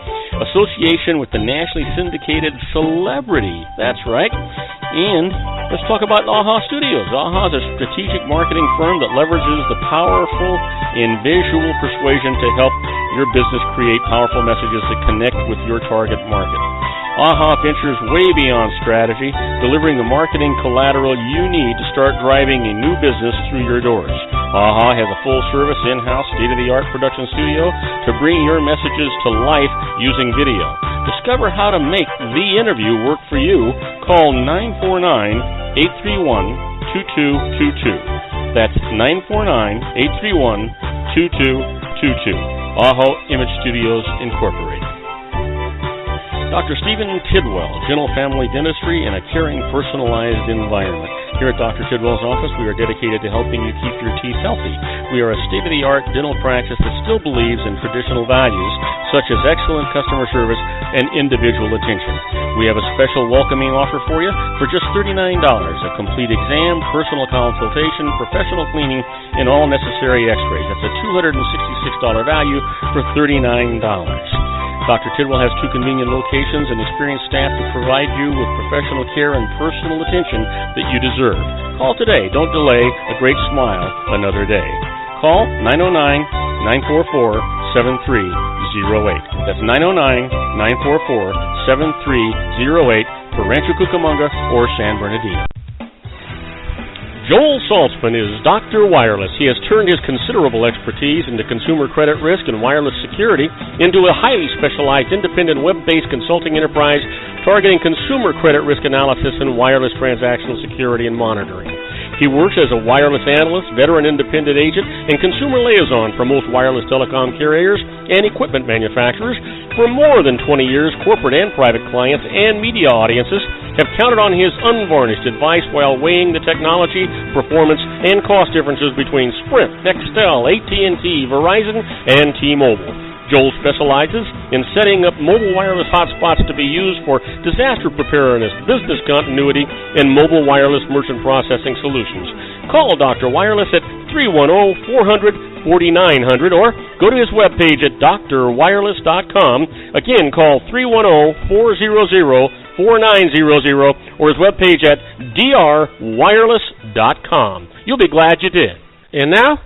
Association with the nationally syndicated celebrity. That's right. And let's talk about AHA Studios. AHA is a strategic marketing firm that leverages the powerful and visual persuasion to help your business create powerful messages that connect with your target market. AHA ventures way beyond strategy, delivering the marketing collateral you need to start driving a new business through your doors. AHA has a full-service, in-house, state-of-the-art production studio to bring your messages to life using video. Discover how to make The Interview work for you. Call 949-831-2222. That's 949-831-2222. AHA Image Studios, Incorporated. Dr. Stephen Tidwell, Gentle Family Dentistry and a caring, personalized environment. Here at Dr. Tidwell's office, we are dedicated to helping you keep your teeth healthy. We are a state-of-the-art dental practice that still believes in traditional values, such as excellent customer service and individual attention. We have a special welcoming offer for you for just $39, a complete exam, personal consultation, professional cleaning, and all necessary x-rays. That's a $266 value for $39. Dr. Tidwell has 2 convenient locations and experienced staff to provide you with professional care and personal attention that you deserve. Call today. Don't delay. A great smile another day. Call 909-944-7308. That's 909-944-7308 for Rancho Cucamonga or San Bernardino. Joel Saltzman is Dr. Wireless. He has turned his considerable expertise into consumer credit risk and wireless security into a highly specialized independent web-based consulting enterprise targeting consumer credit risk analysis and wireless transactional security and monitoring. He works as a wireless analyst, veteran independent agent, and consumer liaison for most wireless telecom carriers and equipment manufacturers. For more than 20 years, corporate and private clients and media audiences have counted on his unvarnished advice while weighing the technology, performance, and cost differences between Sprint, Nextel, AT&T, Verizon, and T-Mobile. Joel specializes in setting up mobile wireless hotspots to be used for disaster preparedness, business continuity, and mobile wireless merchant processing solutions. Call Dr. Wireless at 310-400-4900 or go to his webpage at drwireless.com. Again, call 310-400-4900 or his webpage at drwireless.com. You'll be glad you did. And now,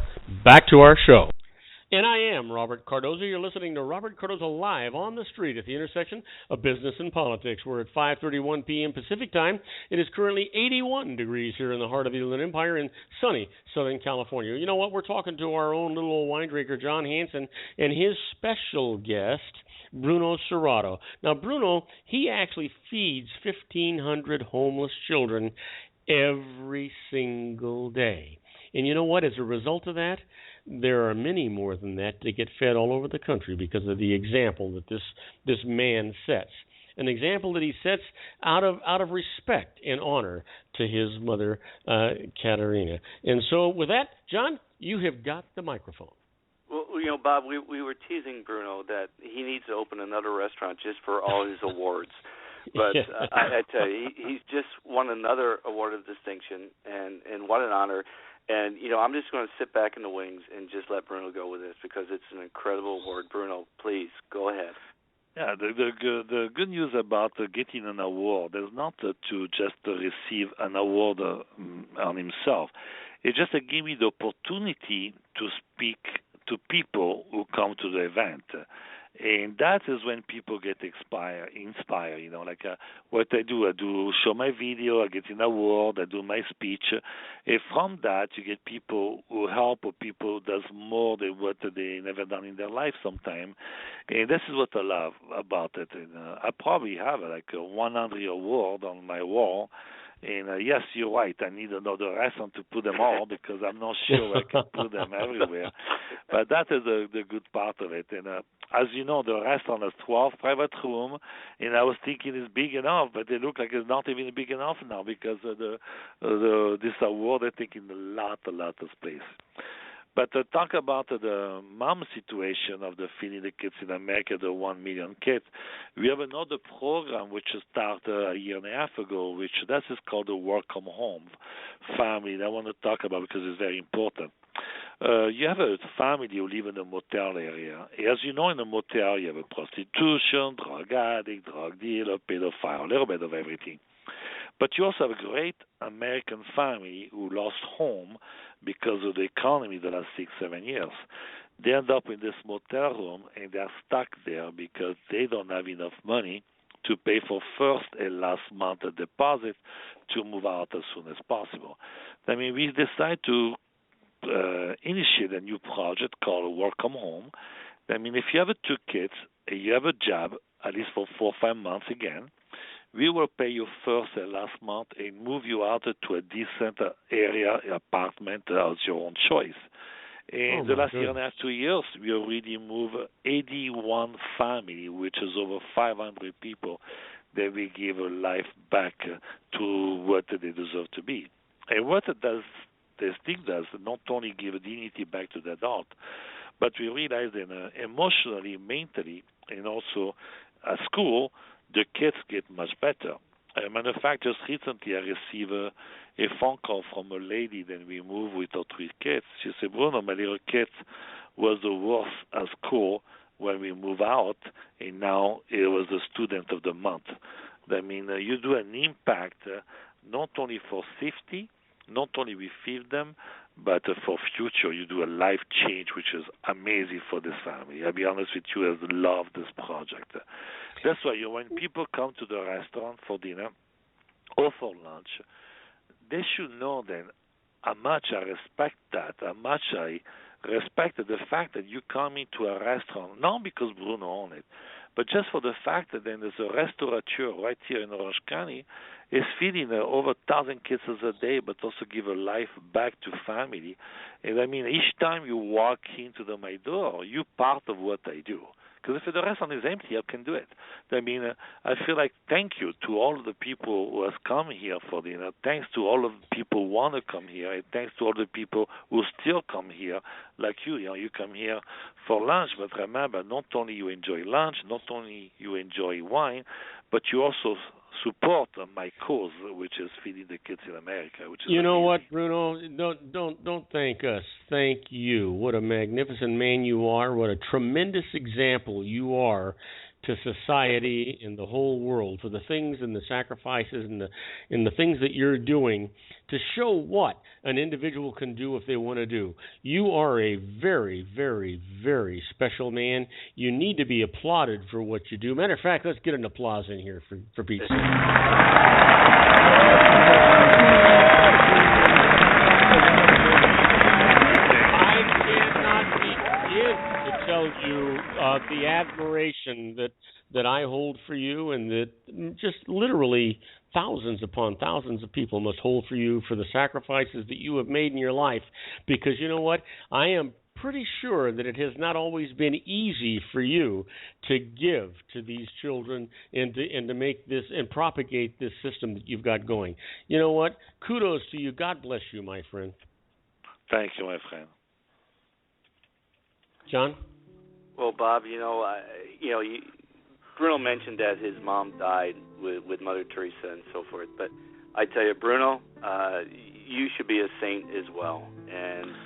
back to our show. And I am Robert Cardoza. You're listening to Robert Cardoza Live on the Street at the intersection of business and politics. We're at 5:31 p.m. Pacific Time. It is currently 81 degrees here in the heart of the Inland Empire in sunny Southern California. You know what? We're talking to our own little old wine drinker, John Hansen, and his special guest, Bruno Serrato. Now, Bruno, he actually feeds 1,500 homeless children every single day. And you know what? As a result of that, there are many more than that that get fed all over the country because of the example that this man sets. An example that he sets out of respect and honor to his mother, Katerina. And so with that, John, you have got the microphone. Well, you know, Bob, we were teasing Bruno that he needs to open another restaurant just for all his awards. But I tell you, he's just won another award of distinction, and what an honor. And, you know, I'm just going to sit back in the wings and just let Bruno go with this because it's an incredible award. Bruno, please, go ahead. Yeah, the good news about getting an award is not to just receive an award on himself. It's just to give me the opportunity to speak to people who come to the event. And that is when people get inspired. You know, like what I do show my video, I get an award, I do my speech. And from that, you get people who help or people who does more than what they never done in their life sometime. And this is what I love about it. And I probably have like a 100 award on my wall. And yes, you're right. I need another restaurant to put them all because I'm not sure I can put them everywhere. But that is the good part of it. And as you know, the restaurant has 12 private rooms, and I was thinking it's big enough, but it looks like it's not even big enough now because of this award is taking a lot of space. But talk about the mom situation of the feeding the kids in America, the 1 million kids. We have another program which started a year and a half ago, which that is called the Welcome Home Family. That I want to talk about because it's very important. You have a family who live in a motel area. As you know, in a motel, you have a prostitution, drug addict, drug dealer, pedophile, a little bit of everything. But you also have a great American family who lost home because of the economy the last 6-7 years. They end up in this motel room, and they're stuck there because they don't have enough money to pay for first and last month of deposit to move out as soon as possible. I mean, we decided to initiate a new project called Welcome Home. I mean, if you have 2 kids and you have a job, at least for 4 or 5 months again, we will pay you first and last month and move you out to a decent area, apartment of your own choice. In the last year and a half, 2 years, we already moved 81 family, which is over 500 people, that we give a life back to what they deserve to be. And what it does, this thing does, not only give dignity back to the adult, but we realize that emotionally, mentally, and also at school, the kids get much better. As a matter of fact, just recently I received a phone call from a lady that we moved with her 3 kids. She said, Bruno, my little kid was the worst at school when we moved out, and now it was the student of the month. I mean, you do an impact not only for safety, not only we feed them, but for future, you do a life change, which is amazing for this family. I'll be honest with you, I love this project. That's why when people come to the restaurant for dinner or for lunch, they should know then how much I respect that, how much I respect the fact that you come into a restaurant, not because Bruno owns it, but just for the fact that then there's a restaurateur right here in Orange County is feeding over 1,000 kids a day, but also give a life back to family. And I mean, each time you walk into my door, you're part of what I do. Because if the restaurant is empty, I can do it. I mean, I feel like thank you to all of the people who have come here for dinner. Thanks to all of the people who want to come here. And thanks to all the people who still come here, like you. You know, you come here for lunch, but remember, not only you enjoy lunch, not only you enjoy wine, but you also support my cause, which is feeding the kids in America. Which is you know what, Bruno? Don't thank us. Thank you. What a magnificent man you are. What a tremendous example you are to society and the whole world for the things and the sacrifices and the things that you're doing to show what an individual can do if they want to do. You are a very, very, very special man. You need to be applauded for what you do. Matter of fact, let's get an applause in here for Pete's sake. I cannot begin to tell you the admiration that I hold for you, and that just literally thousands upon thousands of people must hold for you for the sacrifices that you have made in your life. Because you know what? I am pretty sure that it has not always been easy for you to give to these children and to make this and propagate this system that you've got going. You know what? Kudos to you. God bless you, my friend. Thank you, my friend. John? Well, Bob, Bruno mentioned that his mom died with Mother Teresa and so forth, but I tell you, Bruno, you should be a saint as well. And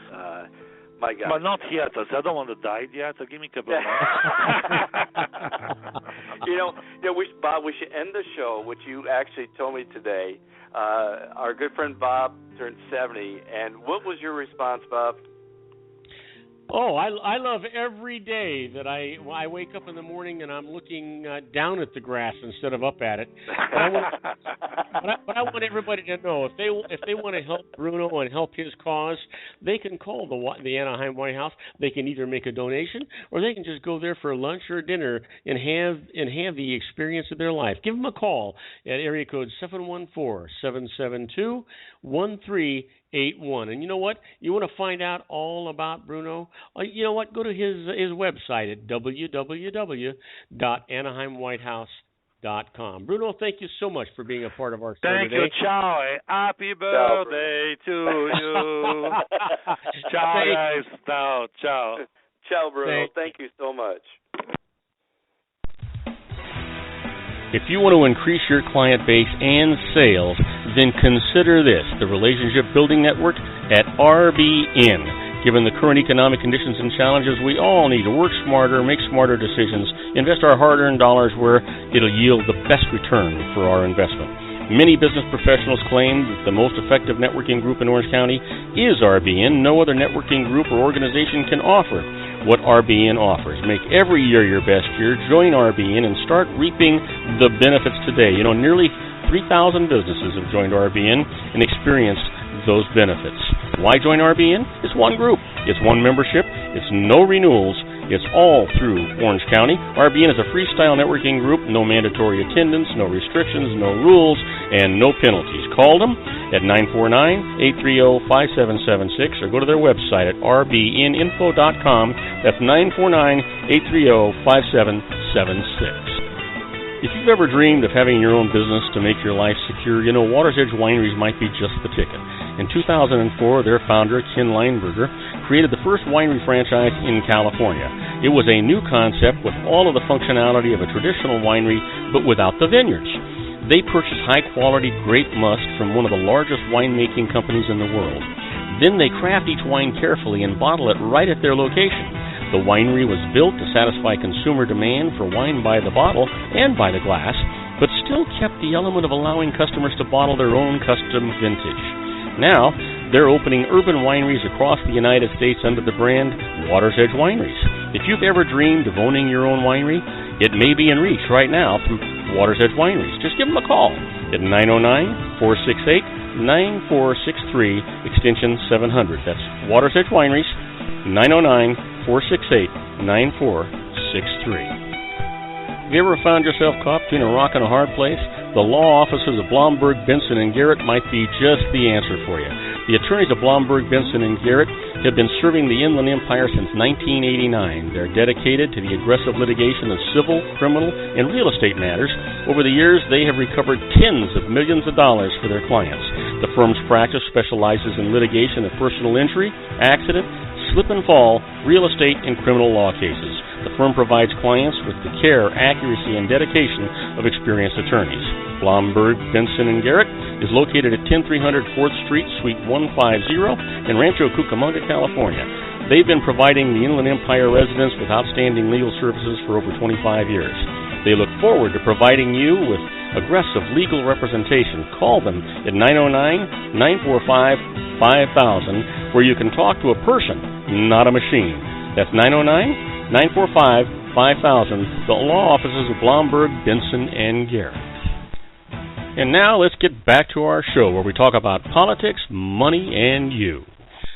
my God, but not yet. I don't want to die yet. So give me a couple of months. Bob, we should end the show, which you actually told me today. Our good friend Bob turned 70, and what was your response, Bob? Oh, I love every day that I wake up in the morning and I'm looking down at the grass instead of up at it. But I want everybody to know if they want to help Bruno and help his cause, they can call the Anaheim White House. They can either make a donation or they can just go there for lunch or dinner and have the experience of their life. Give them a call at area code 714-772-1381. And you know what? You want to find out all about Bruno? You know what? Go to his website at www.anaheimwhitehouse.com. Bruno, thank you so much for being a part of our show today. Thank you. Ciao. Happy birthday to you. Ciao, guys. Ciao. Ciao, Bruno. Thank you so much. If you want to increase your client base and sales, then consider this, the Relationship Building Network at RBN. Given the current economic conditions and challenges, we all need to work smarter, make smarter decisions, invest our hard-earned dollars where it'll yield the best return for our investment. Many business professionals claim that the most effective networking group in Orange County is RBN. No other networking group or organization can offer what RBN offers. Make every year your best year. Join RBN and start reaping the benefits today. You know, nearly 3,000 businesses have joined RBN and experienced those benefits. Why join RBN? It's one group. It's one membership. It's no renewals. It's all through Orange County. RBN is a freestyle networking group, no mandatory attendance, no restrictions, no rules, and no penalties. Call them at 949-830-5776 or go to their website at rbninfo.com. That's 949-830-5776. If you've ever dreamed of having your own business to make your life secure, you know Water's Edge Wineries might be just the ticket. In 2004, their founder, Ken Leinberger, created the first winery franchise in California. It was a new concept with all of the functionality of a traditional winery, but without the vineyards. They purchased high-quality grape must from one of the largest winemaking companies in the world. Then they craft each wine carefully and bottle it right at their location. The winery was built to satisfy consumer demand for wine by the bottle and by the glass, but still kept the element of allowing customers to bottle their own custom vintage. Now, they're opening urban wineries across the United States under the brand Water's Edge Wineries. If you've ever dreamed of owning your own winery, it may be in reach right now through Water's Edge Wineries. Just give them a call at 909-468-9463, extension 700. That's Water's Edge Wineries, 909-468-9463. Have you ever found yourself caught between a rock and a hard place? The law offices of Blomberg, Benson, and Garrett might be just the answer for you. The attorneys of Blomberg, Benson, and Garrett have been serving the Inland Empire since 1989. They're dedicated to the aggressive litigation of civil, criminal, and real estate matters. Over the years, they have recovered tens of millions of dollars for their clients. The firm's practice specializes in litigation of personal injury, accident, slip and fall, real estate, and criminal law cases. The firm provides clients with the care, accuracy, and dedication of experienced attorneys. Blomberg, Benson, and Garrett is located at 10300 4th Street, Suite 150 in Rancho Cucamonga, California. They've been providing the Inland Empire residents with outstanding legal services for over 25 years. They look forward to providing you with aggressive legal representation. Call them at 909-945-5000, where you can talk to a person, not a machine. That's 909-945-5000, the law offices of Blomberg, Benson, and Garrett. And now let's get back to our show where we talk about politics, money, and you.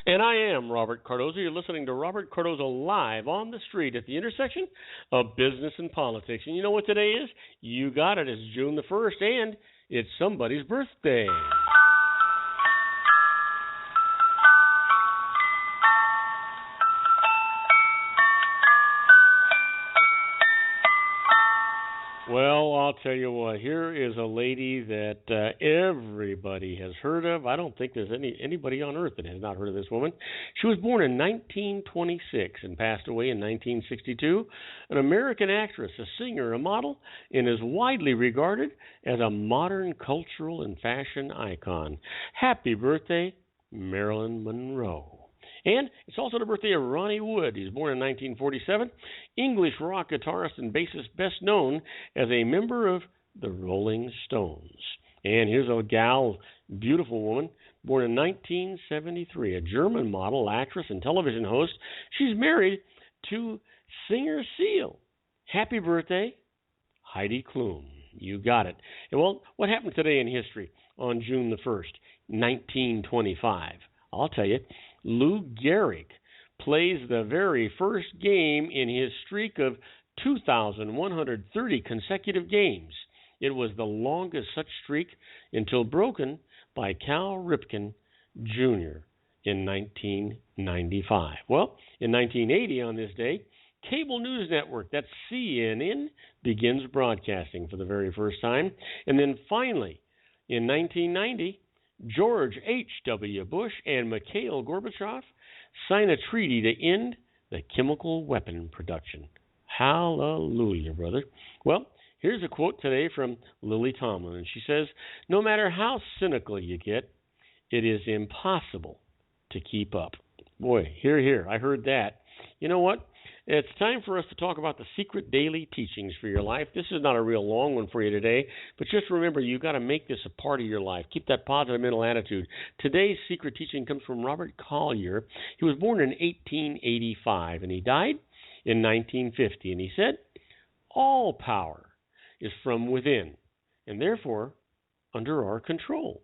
And I am Robert Cardoza. You're listening to Robert Cardoza live on the street at the intersection of business and politics. And you know what today is? You got it. It's June the 1st, and it's somebody's birthday. Well, I'll tell you what, here is a lady that everybody has heard of. I don't think there's anybody on earth that has not heard of this woman. She was born in 1926 and passed away in 1962. An American actress, a singer, a model, and is widely regarded as a modern cultural and fashion icon. Happy birthday, Marilyn Monroe. And it's also the birthday of Ronnie Wood. He was born in 1947. English rock guitarist and bassist, best known as a member of the Rolling Stones. And here's a gal, beautiful woman, born in 1973, a German model, actress, and television host. She's married to singer Seal. Happy birthday, Heidi Klum. You got it. And well, what happened today in history on June the 1st, 1925? I'll tell you. Lou Gehrig plays the very first game in his streak of 2,130 consecutive games. It was the longest such streak until broken by Cal Ripken Jr. in 1995. Well, in 1980 on this day, cable news network, that's CNN, begins broadcasting for the very first time. And then finally, in 1990, George H.W. Bush and Mikhail Gorbachev sign a treaty to end the chemical weapon production. Hallelujah, brother. Well, here's a quote today from Lily Tomlin, and she says, "No matter how cynical you get, it is impossible to keep up." Boy, hear, hear. I heard that. You know what? It's time for us to talk about the secret daily teachings for your life. This is not a real long one for you today, but just remember, you've got to make this a part of your life. Keep that positive mental attitude. Today's secret teaching comes from Robert Collier. He was born in 1885, and he died in 1950. And he said, "All power is from within, and therefore under our control."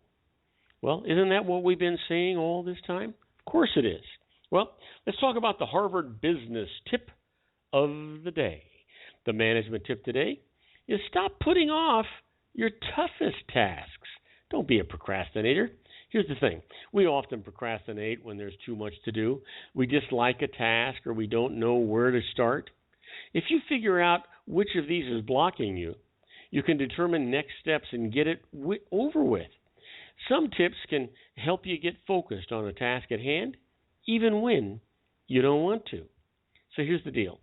Well, isn't that what we've been saying all this time? Of course it is. Well, let's talk about the Harvard Business Tip of the day. The management tip today is stop putting off your toughest tasks. Don't be a procrastinator. Here's the thing. We often procrastinate when there's too much to do. We dislike a task or we don't know where to start. If you figure out which of these is blocking you, you can determine next steps and get it over with. Some tips can help you get focused on a task at hand, even when you don't want to. So here's the deal.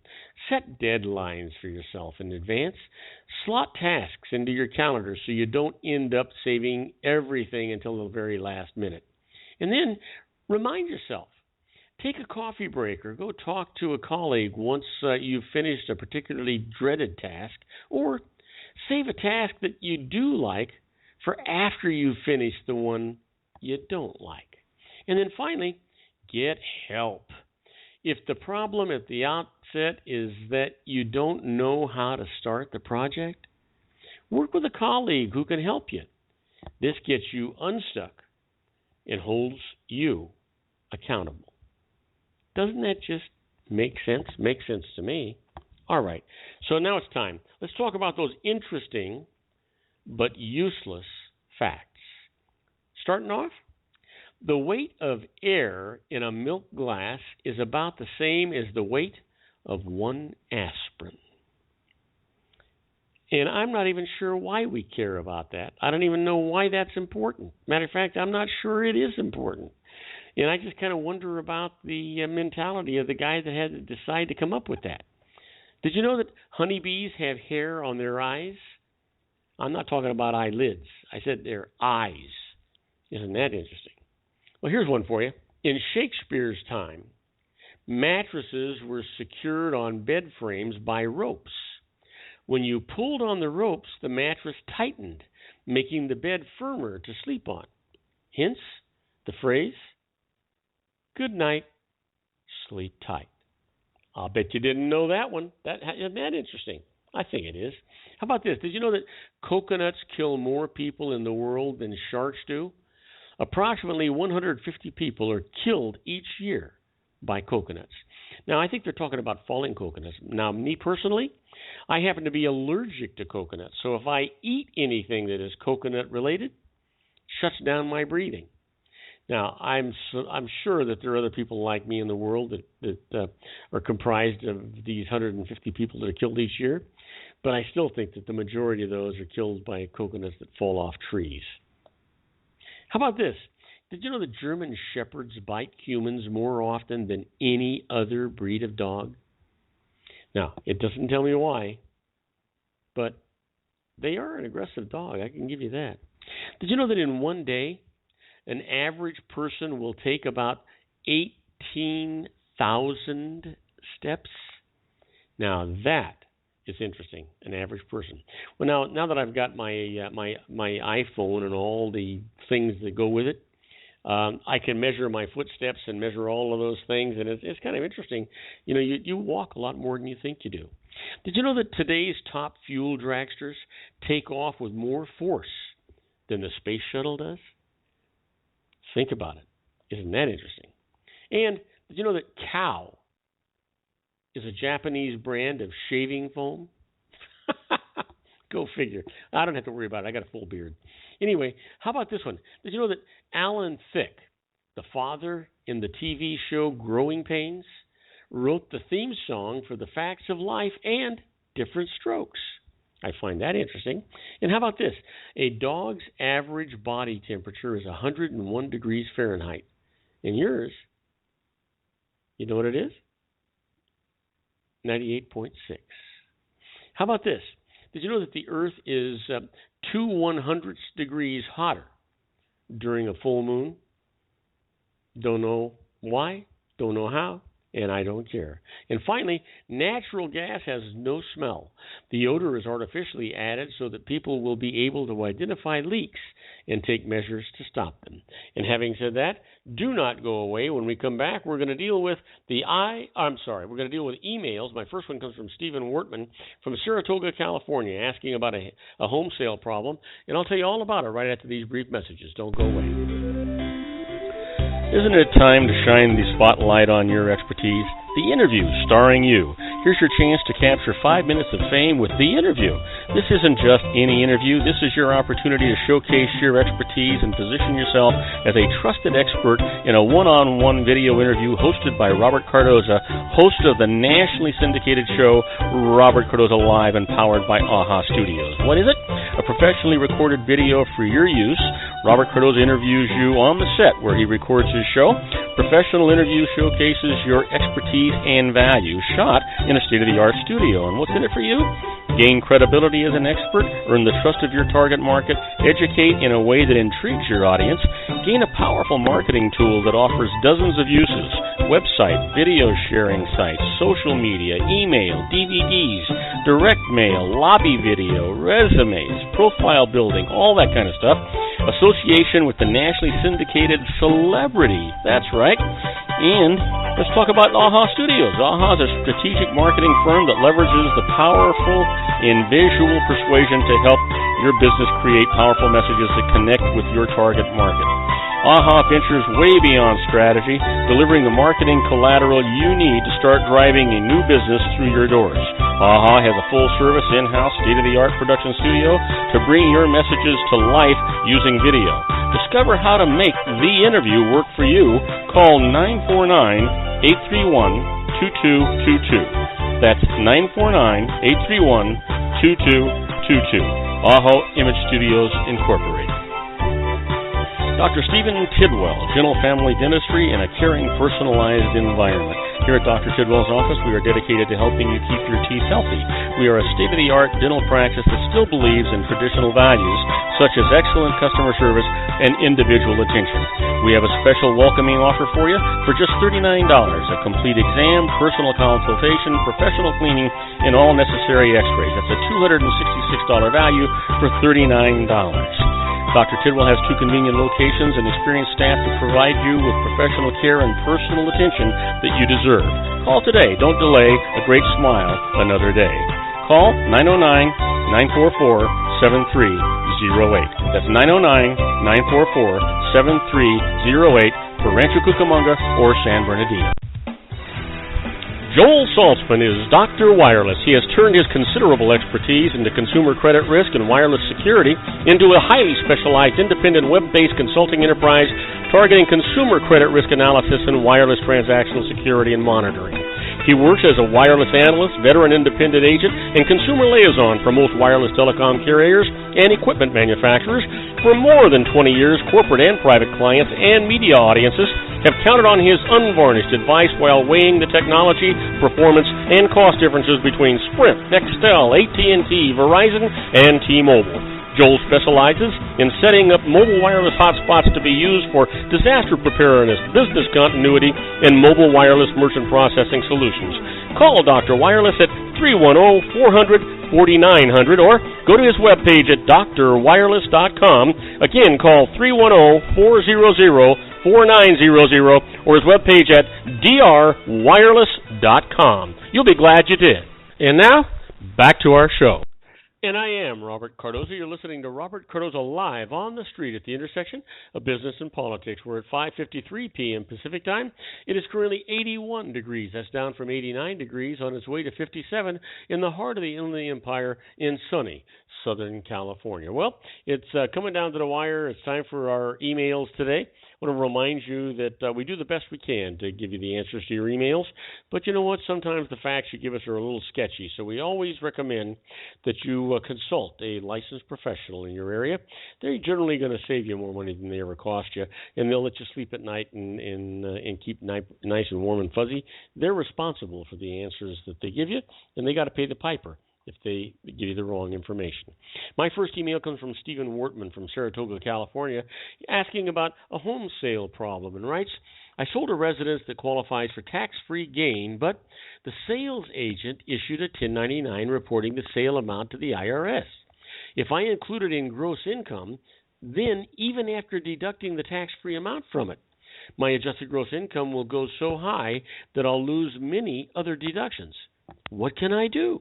Set deadlines for yourself in advance. Slot tasks into your calendar so you don't end up saving everything until the very last minute. And then remind yourself. Take a coffee break or go talk to a colleague once you've finished a particularly dreaded task, or save a task that you do like for after you've finished the one you don't like. And then finally, get help. If the problem at the outset is that you don't know how to start the project, work with a colleague who can help you. This gets you unstuck and holds you accountable. Doesn't that just make sense? Makes sense to me. All right, so now it's time. Let's talk about those interesting but useless facts. Starting off, the weight of air in a milk glass is about the same as the weight of one aspirin. And I'm not even sure why we care about that. I don't even know why that's important. Matter of fact, I'm not sure it is important. And I just kind of wonder about the mentality of the guy that had to decide to come up with that. Did you know that honeybees have hair on their eyes? I'm not talking about eyelids. I said their eyes. Isn't that interesting? Well, here's one for you. In Shakespeare's time, mattresses were secured on bed frames by ropes. When you pulled on the ropes, the mattress tightened, making the bed firmer to sleep on. Hence, the phrase, good night, sleep tight. I'll bet you didn't know that one. Isn't that interesting? I think it is. How about this? Did you know that coconuts kill more people in the world than sharks do? Approximately 150 people are killed each year by coconuts. Now, I think they're talking about falling coconuts. Now, me personally, I happen to be allergic to coconuts. So if I eat anything that is coconut related, it shuts down my breathing. Now, I'm sure that there are other people like me in the world that are comprised of these 150 people that are killed each year, but I still think that the majority of those are killed by coconuts that fall off trees. How about this? Did you know that German shepherds bite humans more often than any other breed of dog? Now, it doesn't tell me why, but they are an aggressive dog. I can give you that. Did you know that in one day, an average person will take about 18,000 steps? Now that is interesting, an average person. Well, now that I've got my iPhone and all the things that go with it, I can measure my footsteps and measure all of those things, and it's kind of interesting. You know, you walk a lot more than you think you do. Did you know that today's top fuel dragsters take off with more force than the space shuttle does? Think about it. Isn't that interesting? And did you know that Cow is a Japanese brand of shaving foam? Go figure. I don't have to worry about it. I got a full beard. Anyway, how about this one? Did you know that Alan Thicke, the father in the TV show Growing Pains, wrote the theme song for The Facts of Life and Different Strokes? I find that interesting. And how about this? A dog's average body temperature is 101 degrees Fahrenheit. And yours, you know what it is? 98.6. How about this? Did you know that the Earth is 2/100 degrees hotter during a full moon? Don't know why, don't know how, and I don't care. And finally, natural gas has no smell. The odor is artificially added so that people will be able to identify leaks and take measures to stop them. And having said that, do not go away. When we come back, we're going to deal with we're going to deal with emails. My first one comes from Stephen Wortman from Saratoga, California, asking about a home sale problem. And I'll tell you all about it right after these brief messages. Don't go away. Isn't it time to shine the spotlight on your expertise? The interview starring you. Here's your chance to capture 5 minutes of fame with The Interview. This isn't just any interview. This is your opportunity to showcase your expertise and position yourself as a trusted expert in a one-on-one video interview hosted by Robert Cardoza, host of the nationally syndicated show Robert Cardoza Live and powered by AHA Studios. What is it? A professionally recorded video for your use. Robert Cardoza interviews you on the set where he records his show. Professional interview showcases your expertise and value, shot in a state-of-the-art studio. And what's in it for you? Gain credibility as an expert, earn the trust of your target market, educate in a way that intrigues your audience, gain a powerful marketing tool that offers dozens of uses, website, video sharing sites, social media, email, DVDs, direct mail, lobby video, resumes, profile building, all that kind of stuff. Association with the nationally syndicated celebrity. That's right. And let's talk about AHA Studios. AHA is a strategic marketing firm that leverages the powerful in visual persuasion to help your business create powerful messages that connect with your target market. AHA ventures way beyond strategy, delivering the marketing collateral you need to start driving a new business through your doors. AHA has a full-service, in-house, state-of-the-art production studio to bring your messages to life using video. Discover how to make the interview work for you. Call 949-831-2222. That's 949-831-2222. AHA Image Studios, Incorporated. Dr. Stephen Tidwell, Gentle Family Dentistry in a caring, personalized environment. Here at Dr. Tidwell's office, we are dedicated to helping you keep your teeth healthy. We are a state-of-the-art dental practice that still believes in traditional values, such as excellent customer service and individual attention. We have a special welcoming offer for you for just $39, a complete exam, personal consultation, professional cleaning, and all necessary x-rays. That's a $266 value for $39. Dr. Tidwell has 2 convenient locations and experienced staff to provide you with professional care and personal attention that you deserve. Call today. Don't delay. A great smile another day. Call 909-944-7308. That's 909-944-7308 for Rancho Cucamonga or San Bernardino. Joel Saltzman is Dr. Wireless. He has turned his considerable expertise into consumer credit risk and wireless security into a highly specialized independent web-based consulting enterprise targeting consumer credit risk analysis and wireless transactional security and monitoring. He works as a wireless analyst, veteran independent agent, and consumer liaison for most wireless telecom carriers and equipment manufacturers. For more than 20 years, corporate and private clients and media audiences have counted on his unvarnished advice while weighing the technology, performance, and cost differences between Sprint, Nextel, AT&T, Verizon, and T-Mobile. Joel specializes in setting up mobile wireless hotspots to be used for disaster preparedness, business continuity, and mobile wireless merchant processing solutions. Call Dr. Wireless at 310-400-4900 or go to his webpage at drwireless.com. Again, call 310-400-4900 or his webpage at drwireless.com. You'll be glad you did. And now, back to our show. And I am Robert Cardoza. You're listening to Robert Cardoza Live on the street at the intersection of business and politics. We're at 5:53 p.m. Pacific time. It is currently 81 degrees. That's down from 89 degrees on its way to 57 in the heart of the Inland Empire in sunny Southern California. Well, it's coming down to the wire. It's time for our emails today. I want to remind you that we do the best we can to give you the answers to your emails. But you know what? Sometimes the facts you give us are a little sketchy. So we always recommend that you consult a licensed professional in your area. They're generally going to save you more money than they ever cost you, and they'll let you sleep at night and keep nice and warm and fuzzy. They're responsible for the answers that they give you, and they got to pay the piper if they give you the wrong information. My first email comes from Stephen Wortman from Saratoga, California, asking about a home sale problem, and writes, I sold a residence that qualifies for tax-free gain, but the sales agent issued a 1099 reporting the sale amount to the IRS. If I include it in gross income, then even after deducting the tax-free amount from it, my adjusted gross income will go so high that I'll lose many other deductions. What can I do?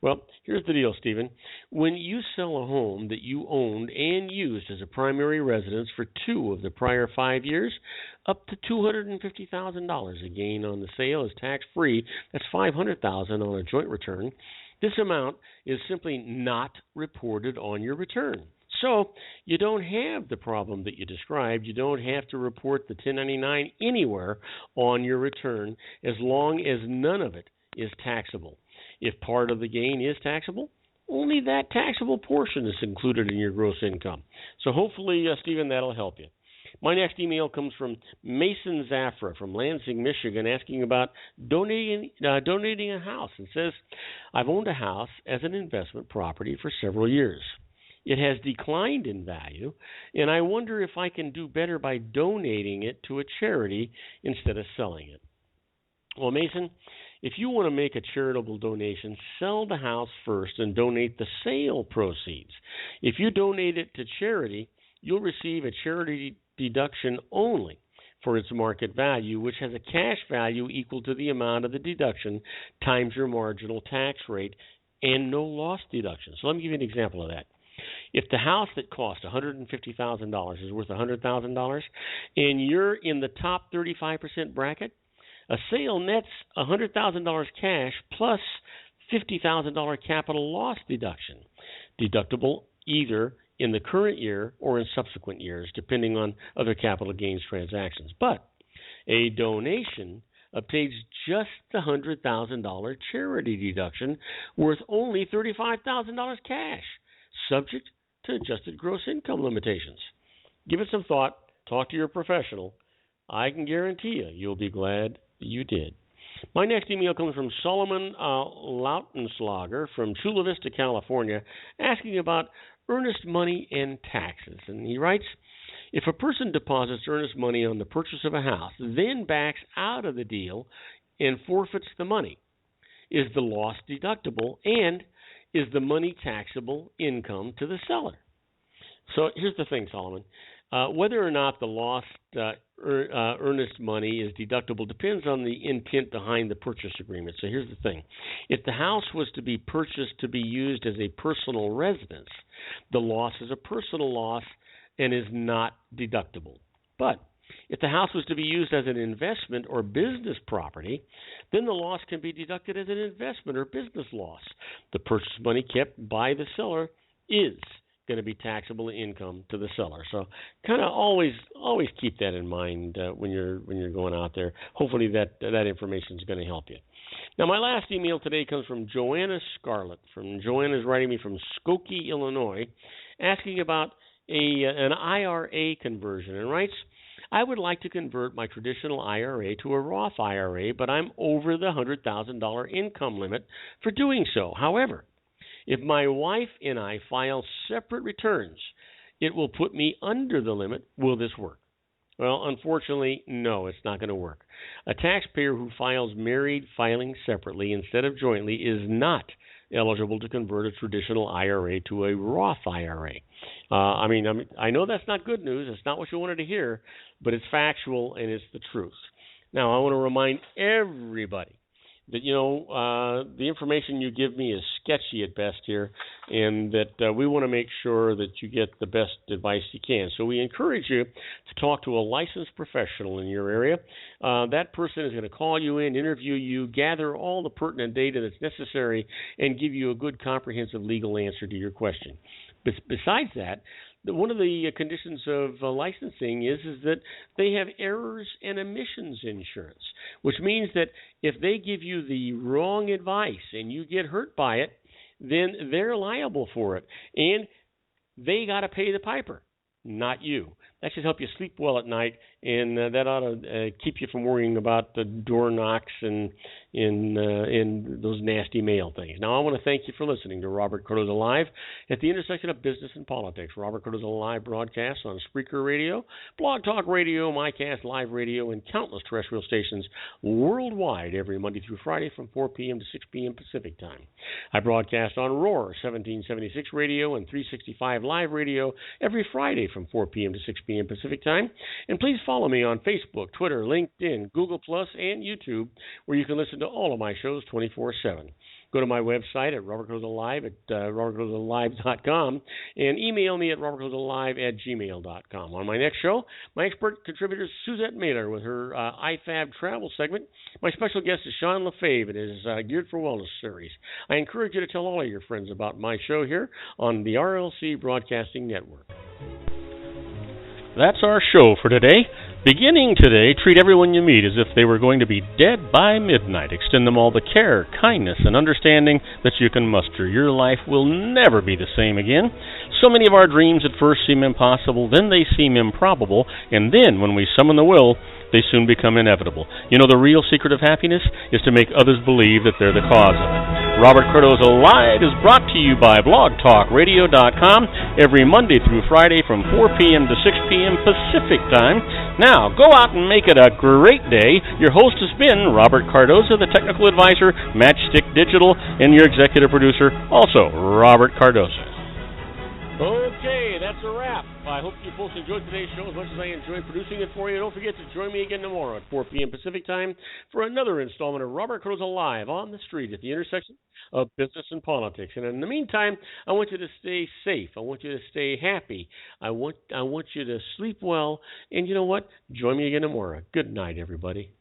Well, here's the deal, Stephen. When you sell a home that you owned and used as a primary residence for 2 of the prior 5 years, up to $250,000 a gain on the sale is tax-free. That's $500,000 on a joint return. This amount is simply not reported on your return. So you don't have the problem that you described. You don't have to report the 1099 anywhere on your return as long as none of it is taxable. If part of the gain is taxable, only that taxable portion is included in your gross income. So hopefully, Stephen, that'll help you. My next email comes from Mason Zafra from Lansing, Michigan, asking about donating a house, and says, I've owned a house as an investment property for several years. It has declined in value, and I wonder if I can do better by donating it to a charity instead of selling it. Well, Mason, if you want to make a charitable donation, sell the house first and donate the sale proceeds. If you donate it to charity, you'll receive a charity deduction only for its market value, which has a cash value equal to the amount of the deduction times your marginal tax rate and no loss deduction. So let me give you an example of that. If the house that cost $150,000 is worth $100,000 and you're in the top 35% bracket, a sale nets $100,000 cash plus $50,000 capital loss deduction, deductible either in the current year or in subsequent years, depending on other capital gains transactions. But a donation obtains just the $100,000 charity deduction worth only $35,000 cash, subject to adjusted gross income limitations. Give it some thought. Talk to your professional. I can guarantee you'll be glad you did. My next email comes from Solomon Lautenslager from Chula Vista, California, asking about earnest money and taxes. And he writes, if a person deposits earnest money on the purchase of a house, then backs out of the deal and forfeits the money, is the loss deductible, and is the money taxable income to the seller? So here's the thing, Solomon. Whether or not the lost earnest money is deductible depends on the intent behind the purchase agreement. So here's the thing. If the house was to be purchased to be used as a personal residence, the loss is a personal loss and is not deductible. But if the house was to be used as an investment or business property, then the loss can be deducted as an investment or business loss. The purchase money kept by the seller is going to be taxable income to the seller. So kind of always keep that in mind when you're going out there. Hopefully that information is going to help you. Now, my last email today comes from Joanna Scarlett. Joanna's writing me from Skokie, Illinois, asking about an IRA conversion, and writes, I would like to convert my traditional IRA to a Roth IRA, but I'm over the $100,000 income limit for doing so. However, if my wife and I file separate returns, it will put me under the limit. Will this work? Well, unfortunately, no, it's not going to work. A taxpayer who files married filing separately instead of jointly is not eligible to convert a traditional IRA to a Roth IRA. I know that's not good news. It's not what you wanted to hear, but it's factual and it's the truth. Now, I want to remind everybody that, the information you give me is sketchy at best here, and that we want to make sure that you get the best advice you can. So we encourage you to talk to a licensed professional in your area. That person is going to call you in, interview you, gather all the pertinent data that's necessary, and give you a good comprehensive legal answer to your question. Besides that, one of the conditions of licensing is that they have errors and omissions insurance, which means that if they give you the wrong advice and you get hurt by it, then they're liable for it, and they got to pay the piper, not you. That should help you sleep well at night, and that ought to keep you from worrying about the door knocks and those nasty mail things. Now, I want to thank you for listening to Robert Cardoza Live at the intersection of business and politics. Robert Cardoza Live broadcasts on Spreaker Radio, Blog Talk Radio, MyCast Live Radio, and countless terrestrial stations worldwide every Monday through Friday from 4 p.m. to 6 p.m. Pacific Time. I broadcast on Roar 1776 Radio and 365 Live Radio every Friday from 4 p.m. to 6 p.m. Pacific Time. And please follow me on Facebook, Twitter, LinkedIn, Google+, and YouTube, where you can listen to all of my shows 24/7. Go to my website at robertcardozalive at robertcardozalive.com and email me at robertcardozalive@gmail.com. On my next show, my expert contributor is Suzette Mailer with her IFAB travel segment. My special guest is Sean Lefebvre and his Geared for Wellness series. I encourage you to tell all of your friends about my show here on the RLC Broadcasting Network. That's our show for today. Beginning today, treat everyone you meet as if they were going to be dead by midnight. Extend them all the care, kindness, and understanding that you can muster. Your life will never be the same again. So many of our dreams at first seem impossible, then they seem improbable, and then when we summon the will, they soon become inevitable. You know, the real secret of happiness is to make others believe that they're the cause of it. Robert Cardoza Live is brought to you by blogtalkradio.com every Monday through Friday from 4 p.m. to 6 p.m. Pacific Time. Now, go out and make it a great day. Your host has been Robert Cardoza, the technical advisor, Matchstick Digital, and your executive producer, also Robert Cardoza. Okay, that's a wrap. I hope you folks enjoyed today's show as much as I enjoyed producing it for you. Don't forget to join me again tomorrow at 4 p.m. Pacific Time for another installment of Robert Cardoza Live on the street at the intersection of business and politics. And in the meantime, I want you to stay safe. I want you to stay happy. I want you to sleep well. And you know what? Join me again tomorrow. Good night, everybody.